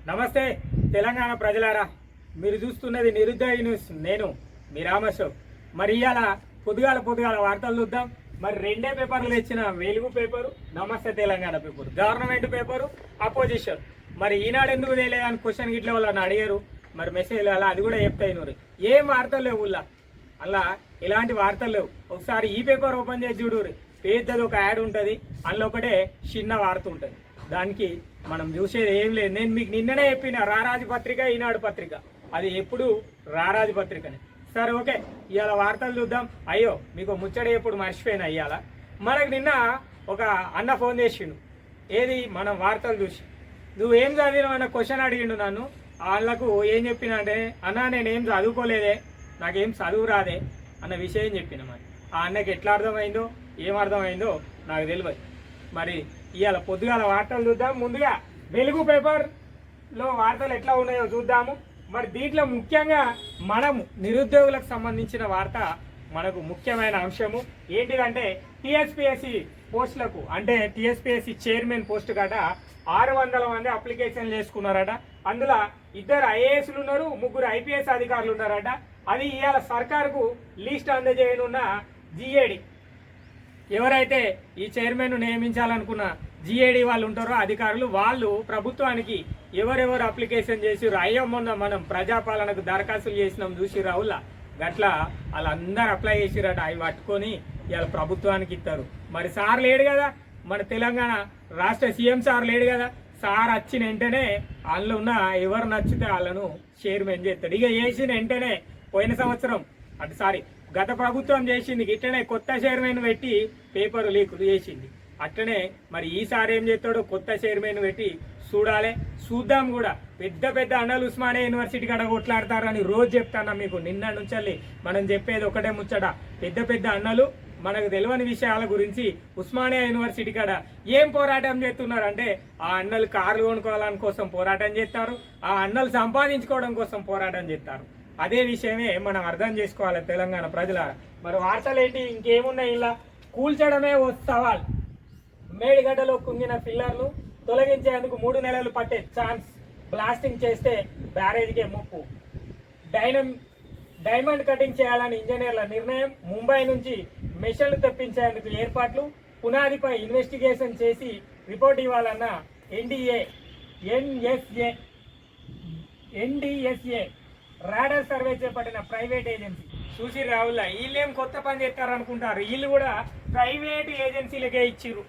నమస్తే తెలంగాణ ప్రజలారా, మీరు చూస్తున్నది నిరుద్యోగ న్యూస్. నేను మీ రామశోక్. మరి ఇవాళ పొద్దుగాల వార్తలు చూద్దాం. మరి రెండే పేపర్లు తెచ్చిన, వెలుగు పేపరు, నమస్తే Telangana paper, government paper, opposition. మరి ఈనాడు ఎందుకు తెలియదని క్వశ్చన్ గిట్ల వాళ్ళని అడిగారు. మరి మెసేజ్ అలా అది కూడా చెప్తాయి. ఏం వార్తలు లేవు అలా ఇలాంటి వార్తలు లేవు. ఒకసారి ఈ పేపర్ ఓపెన్ చేసి చూడు, పెద్దది ఒక యాడ్ ఉంటుంది, అందులో ఒకటే చిన్న వార్త ఉంటుంది. దానికి మనం చూసేది ఏం లేదు. నేను మీకు నిన్ననే చెప్పిన రారాజు పత్రిక, ఈనాడు పత్రిక, అది ఎప్పుడు రారాజు పత్రికనే. సరే ఓకే, ఇవాళ వార్తలు చూద్దాం. అయ్యో మీకు ముచ్చట ఎప్పుడు మర్చిపోయినా. ఇవాళ మనకు నిన్న ఒక అన్న ఫోన్ చేసిండు. ఏది మనం వార్తలు చూసి నువ్వేం చదివినావు అన్న క్వశ్చన్ అడిగిండు నన్ను. వాళ్ళకు ఏం చెప్పినా అంటే, అన్న నేనేం చదువుకోలేదే, నాకేం చదువు రాదే అన్న విషయం చెప్పిన. మరి ఆ అన్నకి ఎట్లా అర్థమైందో ఏం అర్థమైందో నాకు తెలియదు. మరి ఇవాళ పొద్దుగాల వార్తలు చూద్దాం. ముందుగా వెలుగు పేపర్లో వార్తలు ఎట్లా ఉన్నాయో చూద్దాము. మరి దీంట్లో ముఖ్యంగా మనము నిరుద్యోగులకు సంబంధించిన వార్త మనకు ముఖ్యమైన అంశము ఏంటిదంటే, టీఎస్పీఎస్సీ పోస్టులకు, అంటే టీఎస్పీఎస్సీ చైర్మన్ పోస్టు గట 600 మంది అప్లికేషన్లు చేసుకున్నారట. అందులో 2 ఐఏఎస్లు ఉన్నారు, 3 ఐపీఎస్ అధికారులు ఉన్నారట. అది ఇవాళ సర్కారుకు లిస్ట్ అందజేయనున్న జిఏడి, ఎవరైతే ఈ చైర్మన్ నియమించాలనుకున్న జిఏడి వాళ్ళు ఉంటారో అధికారులు, వాళ్ళు ప్రభుత్వానికి ఎవరెవరు అప్లికేషన్ చేసిర్రు, అయ్యో మొన్న మనం ప్రజాపాలనకు దరఖాస్తులు చేసినాం చూసి రావుల గట్లా వాళ్ళందరూ అప్లై చేసిరట. అవి పట్టుకొని ఇవాళ ప్రభుత్వానికి ఇస్తారు. మరి సార్ లేడు కదా, మన తెలంగాణ రాష్ట్ర సీఎం సార్ లేడు కదా. సార్ వచ్చిన వెంటనే వాళ్ళు ఉన్న ఎవరు నచ్చితే వాళ్ళను చైర్మన్ చేస్తాడు. ఇక చేసిన వెంటనే పోయిన సంవత్సరం గత ప్రభుత్వం చేసింది ఇట్లనే కొత్త చైర్మన్ పెట్టి పేపర్ లీకులు చేసింది. అట్లనే మరి ఈసారి ఏం చేస్తాడో కొత్త చైర్మన్ పెట్టి చూద్దాం కూడా. పెద్ద అన్నలు ఉస్మానియా యూనివర్సిటీ కాడ కొట్లాడతారని రోజు చెప్తాను మీకు. నిన్న నుంచి మనం చెప్పేది ఒకటే ముచ్చట. పెద్ద అన్నలు మనకు తెలియని విషయాల గురించి ఉస్మానియా యూనివర్సిటీ కాడ ఏం పోరాటం చేస్తున్నారంటే, ఆ అన్నలు కార్లు కొనుక్కోవాలని కోసం పోరాటం చేస్తారు, ఆ అన్నలు సంపాదించుకోవడం కోసం పోరాటం చేస్తారు. అదే విషయమే మనం అర్థం చేసుకోవాలి తెలంగాణ ప్రజల. మరి వార్తలు ఏంటి, ఇంకేమున్నాయి? ఇలా కూల్చడమే ఓ సవాల్. మేడిగడ్డలో కుంగిన పిల్లర్లు తొలగించేందుకు 3 నెలలు పట్టే ఛాన్స్, బ్లాస్టింగ్ చేస్తే బ్యారేజ్కే ముప్పు. డైమండ్ కటింగ్ చేయాలని ఇంజనీర్ల నిర్ణయం. ముంబై నుంచి మెషిన్లు తెప్పించేందుకు ఏర్పాట్లు. పునాదిపై ఇన్వెస్టిగేషన్ చేసి రిపోర్ట్ ఇవ్వాలన్న ఎన్డీఎస్ఏ రాడర్ సర్వే చేపట్టిన ప్రైవేట్ ఏజెన్సీ. చూసి రావుల వీళ్ళేం కొత్త పని చేస్తారనుకుంటారు, వీళ్ళు కూడా ప్రైవేట్ ఏజెన్సీలకే ఇచ్చిర్రు.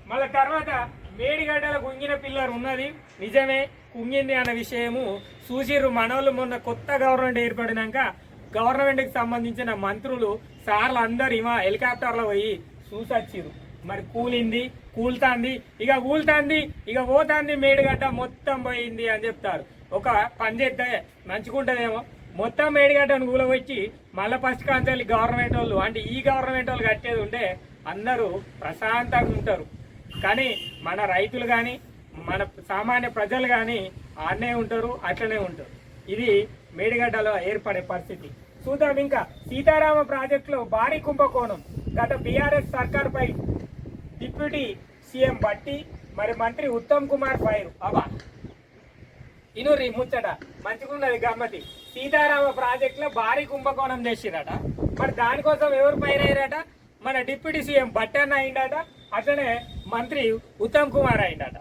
మళ్ళీ తర్వాత మేడిగడ్డల కుంగిన పిల్లర్ ఉన్నది నిజమే, కుంగింది అన్న విషయము చూసిర్రు మనోళ్ళు. మొన్న కొత్త గవర్నమెంట్ ఏర్పడినాక గవర్నమెంట్కి సంబంధించిన మంత్రులు సార్లు అందరు హెలికాప్టర్లో పోయి చూసొచ్చిర్రు. మరి కూలుతాంది ఇక పోతాంది మేడిగడ్డ మొత్తం పోయింది అని చెప్తారు. ఒక పని చేస్తే మంచుకుంటుందేమో, మొత్తం మేడిగడ్డను కూలవచ్చి మళ్ళీ ఫస్ట్ కాంచాలి గవర్నమెంట్ వాళ్ళు, అంటే ఈ గవర్నమెంట్ వాళ్ళు కట్టేది ఉంటే అందరూ ప్రశాంతంగా ఉంటారు. కానీ మన రైతులు కానీ మన సామాన్య ప్రజలు కానీ ఆడనే ఉంటారు, అట్లనే ఉంటారు. ఇది మేడిగడ్డలో ఏర్పడే పరిస్థితి. చూద్దాం. ఇంకా సీతారామ ప్రాజెక్టులో భారీ కుంభకోణం. గత బీఆర్ఎస్ సర్కార్పై డిప్యూటీ సీఎం బట్టి, మరి మంత్రి ఉత్తమ్ కుమార్ ఫైర్. అబ్బా ఇనురి ముచ్చట మంచిగున్నది గమ్మతి. సీతారామ ప్రాజెక్టులో భారీ కుంభకోణం చేసిరట. మరి దానికోసం ఎవరు ఫైర్ అయ్యారట? మన డిప్యూటీ సీఎం బట్టి అన్న అయిందట, అట్లనే మంత్రి ఉత్తమ్ కుమార్ అయిందట.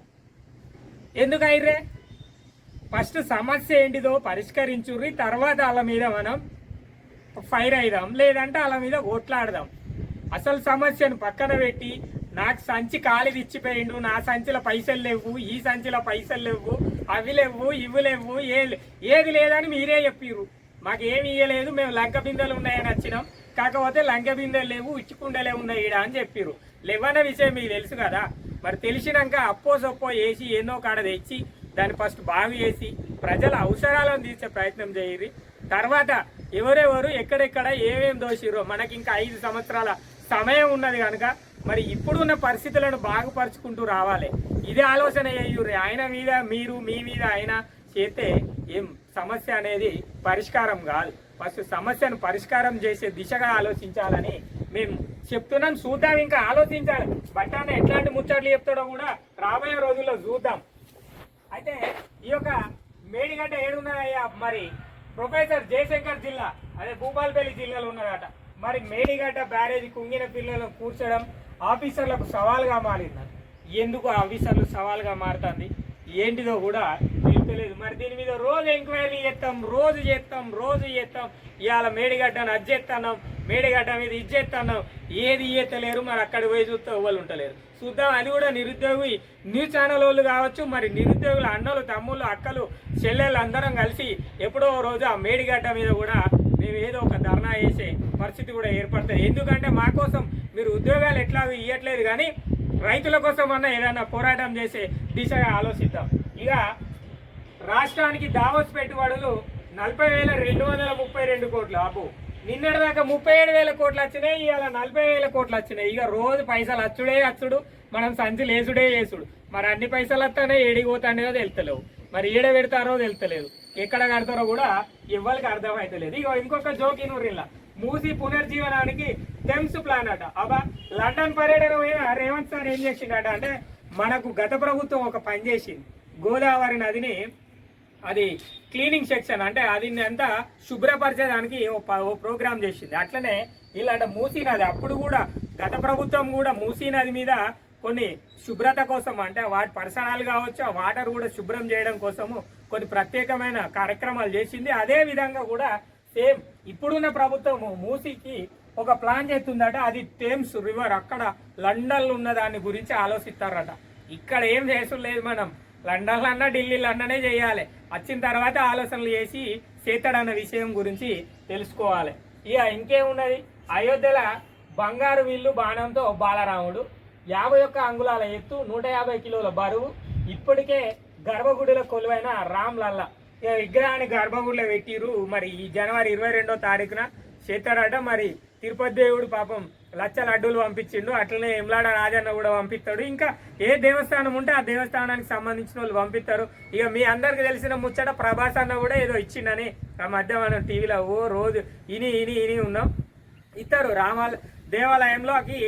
ఎందుకు అయ్యరే? ఫస్ట్ సమస్య ఏంటిదో పరిష్కరించుర్రి, తర్వాత వాళ్ళ మీద మనం ఫైర్ అయిదాం, లేదంటే వాళ్ళ మీద ఓట్లాడదాం. అసలు సమస్యను పక్కన పెట్టి నాకు సంచి ఖాళీ ఇచ్చిపోయిండు, నా సంచిలో పైసలు లేవు, ఈ సంచిలో పైసలు లేవు, అవి లేవు, ఇవి లేవు, ఏది లేదని మీరే చెప్పిర్రు. మాకు ఏమి ఇయ్యలేదు, మేము లంక బిందెలు ఉన్నాయని వచ్చినాం, కాకపోతే లంక బిందెలు లేవు, ఇచ్చుకుండలే ఉన్నాయి ఈడ అని చెప్పిర్రు. లేవన్న విషయం మీకు తెలుసు కదా. మరి తెలిసినాక అప్పో సొప్పో వేసి ఎన్నో కాడ తెచ్చి దాన్ని ఫస్ట్ బాగు చేసి ప్రజల అవసరాలను తీర్చే ప్రయత్నం చేయరు. తర్వాత ఎవరెవరు ఎక్కడెక్కడ ఏమేమి దోషిరో మనకి ఇంకా 5 సంవత్సరాల సమయం ఉన్నది కనుక మరి ఇప్పుడున్న పరిస్థితులను బాగుపరుచుకుంటూ రావాలి. ఇదే ఆలోచన చేయుర్రి. ఆయన మీద మీరు, మీ మీద ఆయన చేస్తే ఏం సమస్య అనేది పరిష్కారం కాదు. ఫస్ట్ సమస్యను పరిష్కారం చేసే దిశగా ఆలోచించాలని మేము చెప్తున్నాం. చూద్దాం, ఇంకా ఆలోచించాలి. బట్టాన ఎట్లాంటి ముచ్చట్లు చెప్తాడో కూడా రాబోయే రోజుల్లో చూద్దాం. అయితే ఈ యొక్క మేడిగడ్డ ఏడున్నదయ్యా మరి ప్రొఫెసర్ జయశంకర్ జిల్లా అదే భూపాలపల్లి జిల్లాలో ఉన్నదట. మరి మేడిగడ్డ బ్యారేజీ కుంగిన పిల్లలను కూర్చోడం ఆఫీసర్లకు సవాల్గా మారింది. ఎందుకు ఆఫీసర్లు సవాల్గా మారుతుంది ఏంటిదో కూడా తెలియదు. మరి దీని మీద రోజు ఎంక్వైరీ చేస్తాం, రోజు చేస్తాం. ఇవాళ మేడిగడ్డను అది చేస్తున్నాం, మేడిగడ్డ మీద ఇది చేస్తున్నాం, ఏది చేస్తలేరు. మరి అక్కడ పోయి చూస్తే ఎవ్వరు ఉంటలేరు. చూద్దాం, అది కూడా నిరుద్యోగి న్యూస్ ఛానల్ వాళ్ళు కావచ్చు, మరి నిరుద్యోగుల అన్నలు తమ్ముళ్ళు అక్కలు చెల్లెళ్ళు అందరం కలిసి ఎప్పుడో రోజు ఆ మేడిగడ్డ మీద కూడా మేము ఏదో ఒక ధర్నా చేసే పరిస్థితి కూడా ఏర్పడుతుంది. ఎందుకంటే మా కోసం మీరు ఉద్యోగాలు ఎట్లా ఇవ్వట్లేదు, కానీ రైతుల కోసం అన్న ఏదైనా పోరాటం చేసే దిశగా ఆలోచిద్దాం. ఇక రాష్ట్రానికి దావోస్ పెట్టుబడులు 40,232 కోట్లు. అప్పు నిన్నటిదాకా 37,000 కోట్లు వచ్చినాయి, ఇవాళ 40,000 కోట్లు వచ్చినాయి. ఇక రోజు పైసలు అచ్చుడు, మనం సంచి లేసుడు. మరి అన్ని పైసలు వస్తానే ఏడిపోతానేదో తెలుస్తలేవు, మరి ఏడ పెడతారో తెలుస్తలేదు, ఎక్కడ కడతారో కూడా ఎవరికి అర్థమైతలేదు. ఇక ఇంకొక జోకి నూరిల్లా మూసి పునర్జీవనానికి థెమ్స్ ప్లాన్ అట. అబ్బా లండన్ పర్యటన పోయిన రేవంత్ సార్ ఏం చేసిండట అంటే, మనకు గత ప్రభుత్వం ఒక పని చేసింది, గోదావరి నదిని అది క్లీనింగ్ సెక్షన్ అంటే అది అంతా శుభ్రపరిచేదానికి ఓ ప్రోగ్రామ్ చేసింది. అట్లనే ఇలాంట మూసీ నది అప్పుడు కూడా గత ప్రభుత్వం కూడా మూసీ నది మీద కొన్ని శుభ్రత కోసం అంటే వాటి పరిసరాలు కావచ్చు, ఆ వాటర్ కూడా శుభ్రం చేయడం కోసము కొన్ని ప్రత్యేకమైన కార్యక్రమాలు చేసింది. అదే విధంగా కూడా సేమ్ ఇప్పుడున్న ప్రభుత్వం మూసీకి ఒక ప్లాన్ చేస్తుందట. అది థేమ్స్ రివర్ అక్కడ లండన్లో ఉన్న దాని గురించి ఆలోచిస్తారట. ఇక్కడ ఏం చేసులేదు, మనం లండన్లో అన్నా ఢిల్లీలో అన్ననే చేయాలి. వచ్చిన తర్వాత ఆలోచనలు చేసి చేస్తాడన్న విషయం గురించి తెలుసుకోవాలి. ఇక ఇంకేమున్నది, అయోధ్యల బంగారు విల్లు బాణంతో బాలరాముడు 51 అంగుళాల ఎత్తు 150 కిలోల బరువు ఇప్పటికే గర్భగుడిలో కొలువైన రామ్ లల్లా ఇక విగ్రహాన్ని గర్భగుడిలో పెట్టిరు. మరి ఈ జనవరి 22వ తారీఖున చేస్తాడట. మరి తిరుపతి దేవుడు పాపం లచ్చల అడ్డులు పంపించిండు, అట్లనే ఎమ్లాడ రాజన్న కూడా పంపిస్తాడు. ఇంకా ఏ దేవస్థానం ఉంటే ఆ దేవస్థానానికి సంబంధించిన వాళ్ళు పంపిస్తారు. ఇక మీ అందరికి తెలిసిన ముచ్చట ప్రభాస్ అన్న కూడా ఏదో ఇచ్చిండని ఆ మధ్య మనం టీవీలో రోజు ఇని ఉన్నాం. ఇస్తారు దేవాలయంలోకి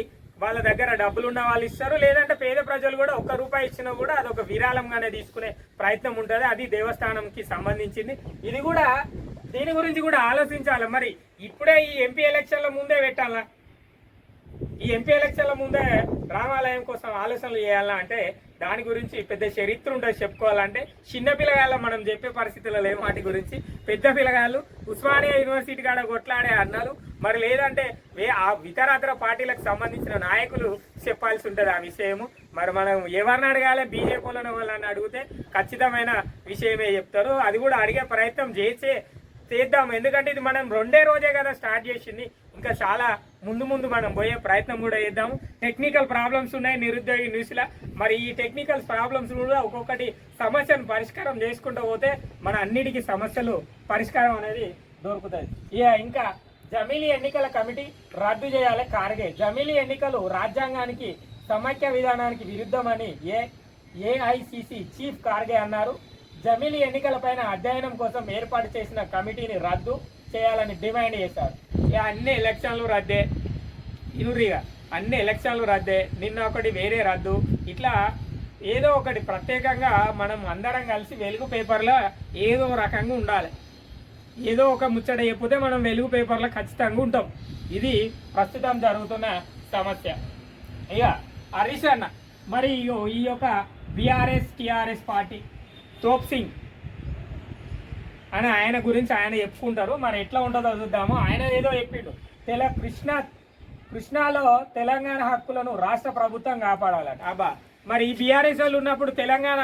వాళ్ళ దగ్గర డబ్బులు ఉన్న వాళ్ళు ఇస్తారు, లేదంటే పేద ప్రజలు కూడా ₹1 ఇచ్చినా కూడా అదొక విరాళంగానే తీసుకునే ప్రయత్నం ఉంటుంది. అది దేవస్థానంకి సంబంధించింది. ఇది కూడా దీని గురించి కూడా ఆలోచించాలి. మరి ఇప్పుడే ఈ ఎంపీ ఎలక్షన్ల ముందే పెట్టాలా, ఈ ఎంపీ ఎలక్షన్ల ముందే రామాలయం కోసం ఆలోచనలు చేయాలా అంటే దాని గురించి పెద్ద చరిత్ర ఉంటుంది చెప్పుకోవాలంటే. చిన్న పిల్లగాళ్ళ మనం చెప్పే పరిస్థితుల్లో లేవు వాటి గురించి. పెద్ద పిల్లగాళ్ళు ఉస్మానియా యూనివర్సిటీ కాడ కొట్లాడే అన్నారు, మరి లేదంటే ఆ ఇతరత్ర పార్టీలకు సంబంధించిన నాయకులు చెప్పాల్సి ఉంటుంది ఆ విషయము. మరి మనం ఎవరిని అడగాలి, బీజేపీలోని వాళ్ళని అడిగితే ఖచ్చితమైన విషయమే చెప్తారు. అది కూడా అడిగే ప్రయత్నం చేద్దాం. ఎందుకంటే ఇది మనం 2వ రోజే కదా స్టార్ట్ చేసింది, ఇంకా చాలా ముందు మనం పోయే ప్రయత్నం కూడా చేద్దాము. టెక్నికల్ ప్రాబ్లమ్స్ ఉన్నాయి నిరుద్యోగి న్యూస్లో. మరి ఈ టెక్నికల్ ప్రాబ్లమ్స్ కూడా ఒక్కొక్కటి సమస్యను పరిష్కారం చేసుకుంటూ పోతే మన అన్నిటికీ సమస్యలు పరిష్కారం అనేది దొరుకుతుంది. ఇంకా జమిలీ ఎన్నికల కమిటీ రద్దు చేయాలి ఖార్గే. జమిలీ ఎన్నికలు రాజ్యాంగానికి సమైక్య విధానానికి విరుద్ధమని ఏఐసిసి చీఫ్ ఖార్గే అన్నారు. జమిలీ ఎన్నికలపైన అధ్యయనం కోసం ఏర్పాటు చేసిన కమిటీని రద్దు చేయాలని డిమాండ్ చేశారు. అన్ని ఎలక్షన్లు రద్దే, ఇనురిగా అన్ని ఎలక్షన్లు రద్దే, నిన్న ఒకటి వేరే రద్దు. ఇట్లా ఏదో ఒకటి ప్రత్యేకంగా మనం అందరం కలిసి వెలుగు పేపర్లో ఏదో రకంగా ఉండాలి. ఏదో ఒక ముచ్చట చెప్పితే మనం వెలుగు పేపర్లో ఖచ్చితంగా ఉంటాం. ఇది ప్రస్తుతం జరుగుతున్న సమస్య. ఇక హరీష్ అన్న మరి ఈ యొక్క బీఆర్ఎస్ టీఆర్ఎస్ పార్టీ తోప్ సింగ్ అని ఆయన గురించి ఆయన చెప్పుకుంటారు. మరి ఎట్లా ఉంటుందో చూద్దాము. ఆయన ఏదో చెప్పిండు, కృష్ణాలో తెలంగాణ హక్కులను రాష్ట్ర ప్రభుత్వం కాపాడాలట. అబ్బా మరి ఈ బీఆర్ఎస్ వాళ్ళు ఉన్నప్పుడు తెలంగాణ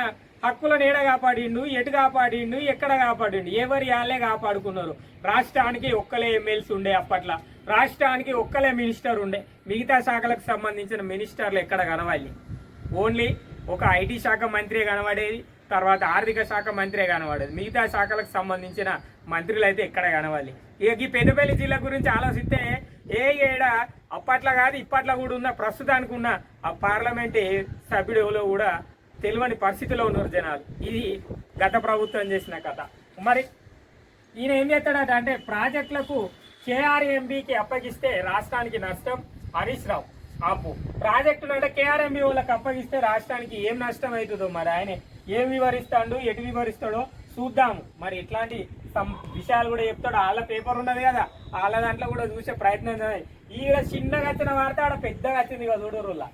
హక్కులను ఏడ కాపాడిండు, ఎటు కాపాడిండు, ఎక్కడ కాపాడిండు? ఎవరి వాళ్ళే కాపాడుకున్నారు. రాష్ట్రానికి ఒక్కలే ఎమ్మెల్సీ ఉండే అప్పట్లో, రాష్ట్రానికి ఒక్కలే మినిస్టర్ ఉండే, మిగతా శాఖలకు సంబంధించిన మినిస్టర్లు ఎక్కడ కనవాలి? ఓన్లీ ఒక ఐటీ శాఖ మంత్రి కనబడేది, తర్వాత ఆర్థిక శాఖ మంత్రే కనబడేది, మిగతా శాఖలకు సంబంధించిన మంత్రులు అయితే ఎక్కడ కనవాలి? ఇక ఈ పెద్దపల్లి జిల్లా గురించి ఆలోచిస్తే ఏడ అప్పట్లో కాదు ఇప్పట్లో కూడా ఉన్న ప్రస్తుతానికి ఉన్న ఆ పార్లమెంట్ సభ్యుడిలో కూడా తెలియని పరిస్థితిలో ఉన్నారు జనాలు. ఇది గత ప్రభుత్వం చేసిన కథ. మరి ఈయన ఏం చేస్తాడట అంటే ప్రాజెక్టులకు కేఆర్ఎంబీకి అప్పగిస్తే రాష్ట్రానికి నష్టం. హరీష్ రావు ఆపు ప్రాజెక్టును అంటే కేఆర్ఎంబి వాళ్ళకి అప్పగిస్తే రాష్ట్రానికి ఏం నష్టం అవుతుందో మరి ఆయన ఏం వివరిస్తాడు ఎటు వివరిస్తాడో చూద్దాము. మరి ఇట్లాంటి విషయాలు కూడా చెప్తాడు. వాళ్ళ పేపర్ ఉన్నది కదా, వాళ్ళ దాంట్లో కూడా చూసే ప్రయత్నం చేయాలి. ఈడ చిన్నగా వచ్చిన వార్త ఆడ పెద్దగా వచ్చింది కదా చూడరులా,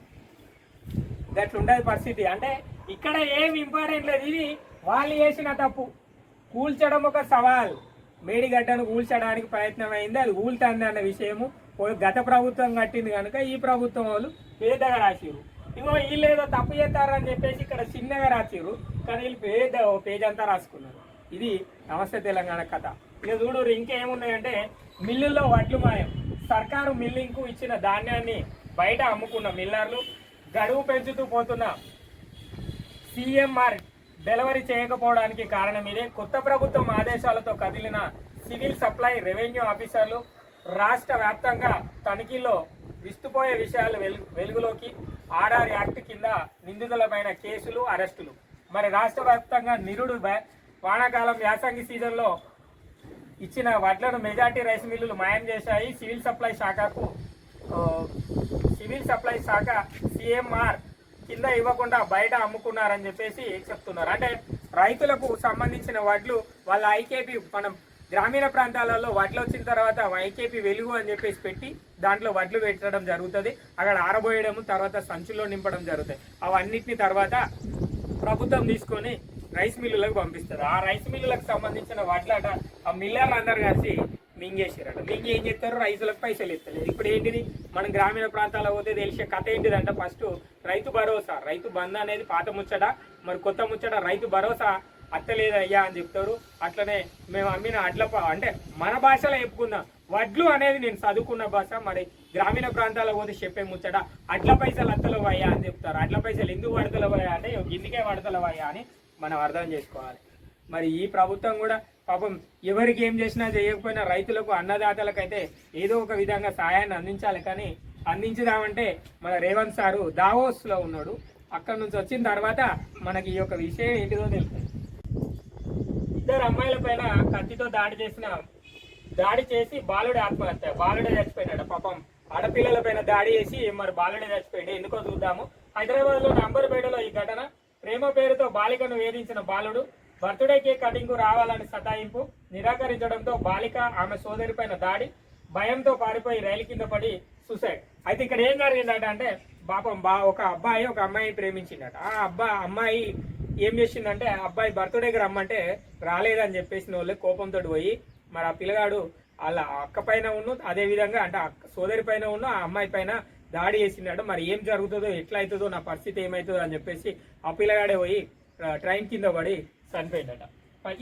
గట్లుండదు పరిస్థితి. అంటే ఇక్కడ ఏం ఇంపార్టెంట్ లేదు, ఇది వాళ్ళు చేసిన తప్పు. కూల్చడం ఒక సవాల్, మేడిగడ్డను కూల్చడానికి ప్రయత్నం అయింది, అది కూల్తుంది అన్న విషయము గత ప్రభుత్వం కట్టింది కనుక ఈ ప్రభుత్వం వాళ్ళు పేదగా రాసిరు. ఇగో వీళ్ళు ఏదో తప్పు చేస్తారని చెప్పేసి ఇక్కడ చిన్నగా రాసిరు, కానీ వీళ్ళు పేజ్ అంతా రాసుకున్నారు. ఇది నమస్తే తెలంగాణ కథ. ఇక చూడు ఇంకేమున్నాయంటే మిల్లుల్లో వడ్లు మాయం. సర్కారు మిల్లింగ్కు ఇచ్చిన ధాన్యాన్ని బయట అమ్ముకున్న మిల్లర్లు, గడువు పెంచుతూ పోతున్న సిఎంఆర్ డెలివరీ చేయకపోవడానికి కారణం ఇదే. కొత్త ప్రభుత్వం ఆదేశాలతో కదిలిన సివిల్ సప్లై రెవెన్యూ ఆఫీసర్లు రాష్ట్ర వ్యాప్తంగా తనిఖీల్లో విస్తుపోయే విషయాలు వెలుగులోకి. ఆర్ఆర్ యాక్ట్ కింద నిందితులపైన కేసులు, అరెస్టులు. మరి రాష్ట్ర వ్యాప్తంగా నిరుడు వానాకాలం యాసంగి సీజన్లో ఇచ్చిన వడ్లను మెజార్టీ రైస్ మిల్లులు మాయం చేశాయి. సివిల్ సప్లై శాఖ సిఎంఆర్ కింద ఇవ్వకుండా బయట అమ్ముకున్నారని చెప్పేసి చెప్తున్నారు. అంటే రైతులకు సంబంధించిన వడ్లు వాళ్ళ ఐకేపీ, మనం గ్రామీణ ప్రాంతాలలో వడ్లు వచ్చిన తర్వాత ఐకేపీ వెలుగు అని చెప్పేసి పెట్టి దాంట్లో వడ్లు పెట్టడం జరుగుతుంది. అక్కడ ఆరబోయడం, తర్వాత సంచుల్లో నింపడం జరుగుతాయి. అవన్నిటిని తర్వాత ప్రభుత్వం తీసుకొని రైస్ మిల్లులకు పంపిస్తారు. ఆ రైస్ మిల్లులకు సంబంధించిన వడ్లట ఆ మిల్లర్లు అందరు కలిసి మింగేసారట. మింగి ఏం చేస్తారు, రైతులకు పైసలు ఇస్తలేదు. ఇప్పుడు ఏంటిది, మనం గ్రామీణ ప్రాంతాల్లో పోతే తెలిసే కథ ఏంటిదంటే ఫస్ట్ రైతు భరోసా, రైతు బంధు అనేది పాత ముచ్చట, మరి కొత్త ముచ్చట రైతు భరోసా అత్తలేదయ్యా అని చెప్తారు. అట్లనే మేము అమ్మిన అంటే మన భాషలో చెప్పుకుందాం, వడ్లు అనేది నేను చదువుకున్న భాష, మరి గ్రామీణ ప్రాంతాల్లో పోతే చెప్పే ముచ్చట అడ్ల పైసలు అత్తలవయ్యా అని చెప్తారు. అడ్ల పైసలు ఎందుకు పడతలవయ్యా అంటే ఇందుకే పడతలవయ్యా అని మనం అర్థం చేసుకోవాలి. మరి ఈ ప్రభుత్వం కూడా పాపం ఎవరికి ఏం చేసినా చేయకపోయినా రైతులకు, అన్నదాతలకైతే ఏదో ఒక విధంగా సహాయాన్ని అందించాలి. కానీ అందించుదామంటే మన రేవంత్ సారు దావోస్లో ఉన్నాడు. అక్కడ నుంచి వచ్చిన తర్వాత మనకి ఈ యొక్క విషయం ఏంటిదో తెలుస్తుంది. ఇద్దరు అమ్మాయిల పైన కత్తితో దాడి చేసి బాలుడే ఆత్మహత్య. బాలుడే చచ్చిపోయినాడు. పాపం ఆడపిల్లల పైన దాడి చేసి మరి బాలుడే చచ్చిపోయాడు. ఎందుకో చూద్దాము. హైదరాబాద్ లో నంబర్పేటలో ఈ ఘటన. ప్రేమ పేరుతో బాలికను వేధించిన బాలుడు బర్త్డే కేక్ కటింగ్ రావాలని సతాయింపు, నిరాకరించడంతో బాలిక ఆమె సోదరి పైన దాడి, భయంతో పారిపోయి రైలు కింద పడి సూసైడ్. అయితే ఇక్కడ ఏం జరిగిందట అంటే పాపం ఒక అబ్బాయి ఒక అమ్మాయిని ప్రేమించిందట. ఆ అమ్మాయి ఏం చేసిందంటే అబ్బాయి బర్త్డేకి రమ్మంటే రాలేదని చెప్పేసి వాళ్ళు కోపంతో పోయి మరి ఆ పిల్లగాడు వాళ్ళ అక్క పైన అదే విధంగా అంటే సోదరి పైన ఆ అమ్మాయి పైన దాడి చేసిందట. మరి ఏం జరుగుతుందో, ఎట్లా అవుతుందో, నా పరిస్థితి ఏమవుతుందో అని చెప్పేసి ఆ పిల్లగాడే పోయి ట్రైన్ కింద పడి చనిపోయిందట.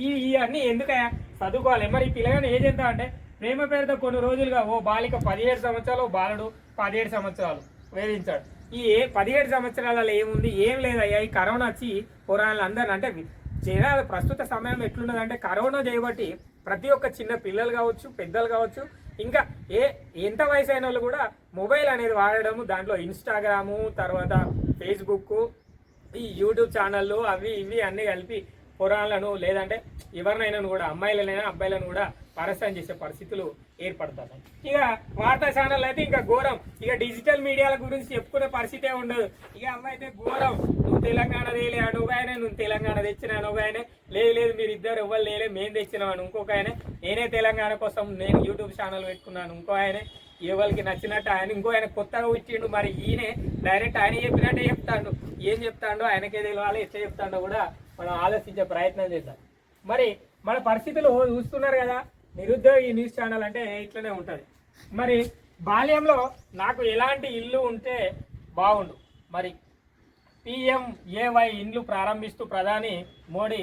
ఇవన్నీ ఎందుకయ్యా చదువుకోవాలి. మరి ఈ పిల్లగాడు ఏజ్ ఎంత అంటే ప్రేమ పేరుతో కొన్ని రోజులుగా ఓ బాలిక 17 సంవత్సరాలు, బాలుడు 17 సంవత్సరాలు వేధించాడు. ఈ 17 సంవత్సరాలలో ఏముంది, ఏం లేదయ్యా. ఈ కరోనా వచ్చి పురాణాలు అందరూ అంటే జనాలు ప్రస్తుత సమయం ఎట్లున్నదంటే కరోనా చేయబట్టి ప్రతి ఒక్క చిన్న పిల్లలు కావచ్చు, పెద్దలు కావచ్చు, ఇంకా ఎంత వయసు అయిన వాళ్ళు కూడా మొబైల్ అనేది వాడడము, దాంట్లో ఇన్స్టాగ్రాము, తర్వాత ఫేస్బుక్, ఈ యూట్యూబ్ ఛానళ్ళు అవి ఇవి అన్నీ కలిపి పురాణాలను లేదంటే ఎవరినైనా కూడా అమ్మాయిలనైనా అబ్బాయిలను కూడా పరస్థానం చేసే పరిస్థితులు ఏర్పడుతున్నాయి. ఇక వార్తా ఛానల్ అయితే ఇంకా ఘోరం. ఇక డిజిటల్ మీడియాల గురించి చెప్పుకునే పరిస్థితే ఉండదు. ఇక అమ్మాయి అయితే ఘోరం. నువ్వు తెలంగాణ తేలే నువ్వు ఆయన, నువ్వు తెలంగాణ తెచ్చినా నువ్వు ఆయన, లేదు మీరు ఇద్దరు ఎవ్వరు లేలే మేము తెచ్చినామని ఇంకొక ఆయన, నేనే తెలంగాణ కోసం నేను యూట్యూబ్ ఛానల్ పెట్టుకున్నాను ఇంకో ఆయన, ఎవరికి నచ్చినట్టు ఆయన, ఇంకో ఆయన కొత్తగా వచ్చిండు. మరి ఈయనే డైరెక్ట్ ఆయన చెప్పినట్టే చెప్తాడు. ఏం చెప్తాడో ఆయనకే తెలియాలి, ఎట్లా చెప్తాడో కూడా మనం ఆలోచించే ప్రయత్నం చేద్దాం. మరి మన పరిస్థితులు చూస్తున్నారు కదా, నిరుద్యోగి న్యూస్ ఛానల్ అంటే ఇట్లనే ఉంటుంది. మరి బాల్యంలో నాకు ఎలాంటి ఇల్లు ఉంటే బాగుండు. మరి PMAY ఇండ్లు ప్రారంభిస్తూ ప్రధాని మోడీ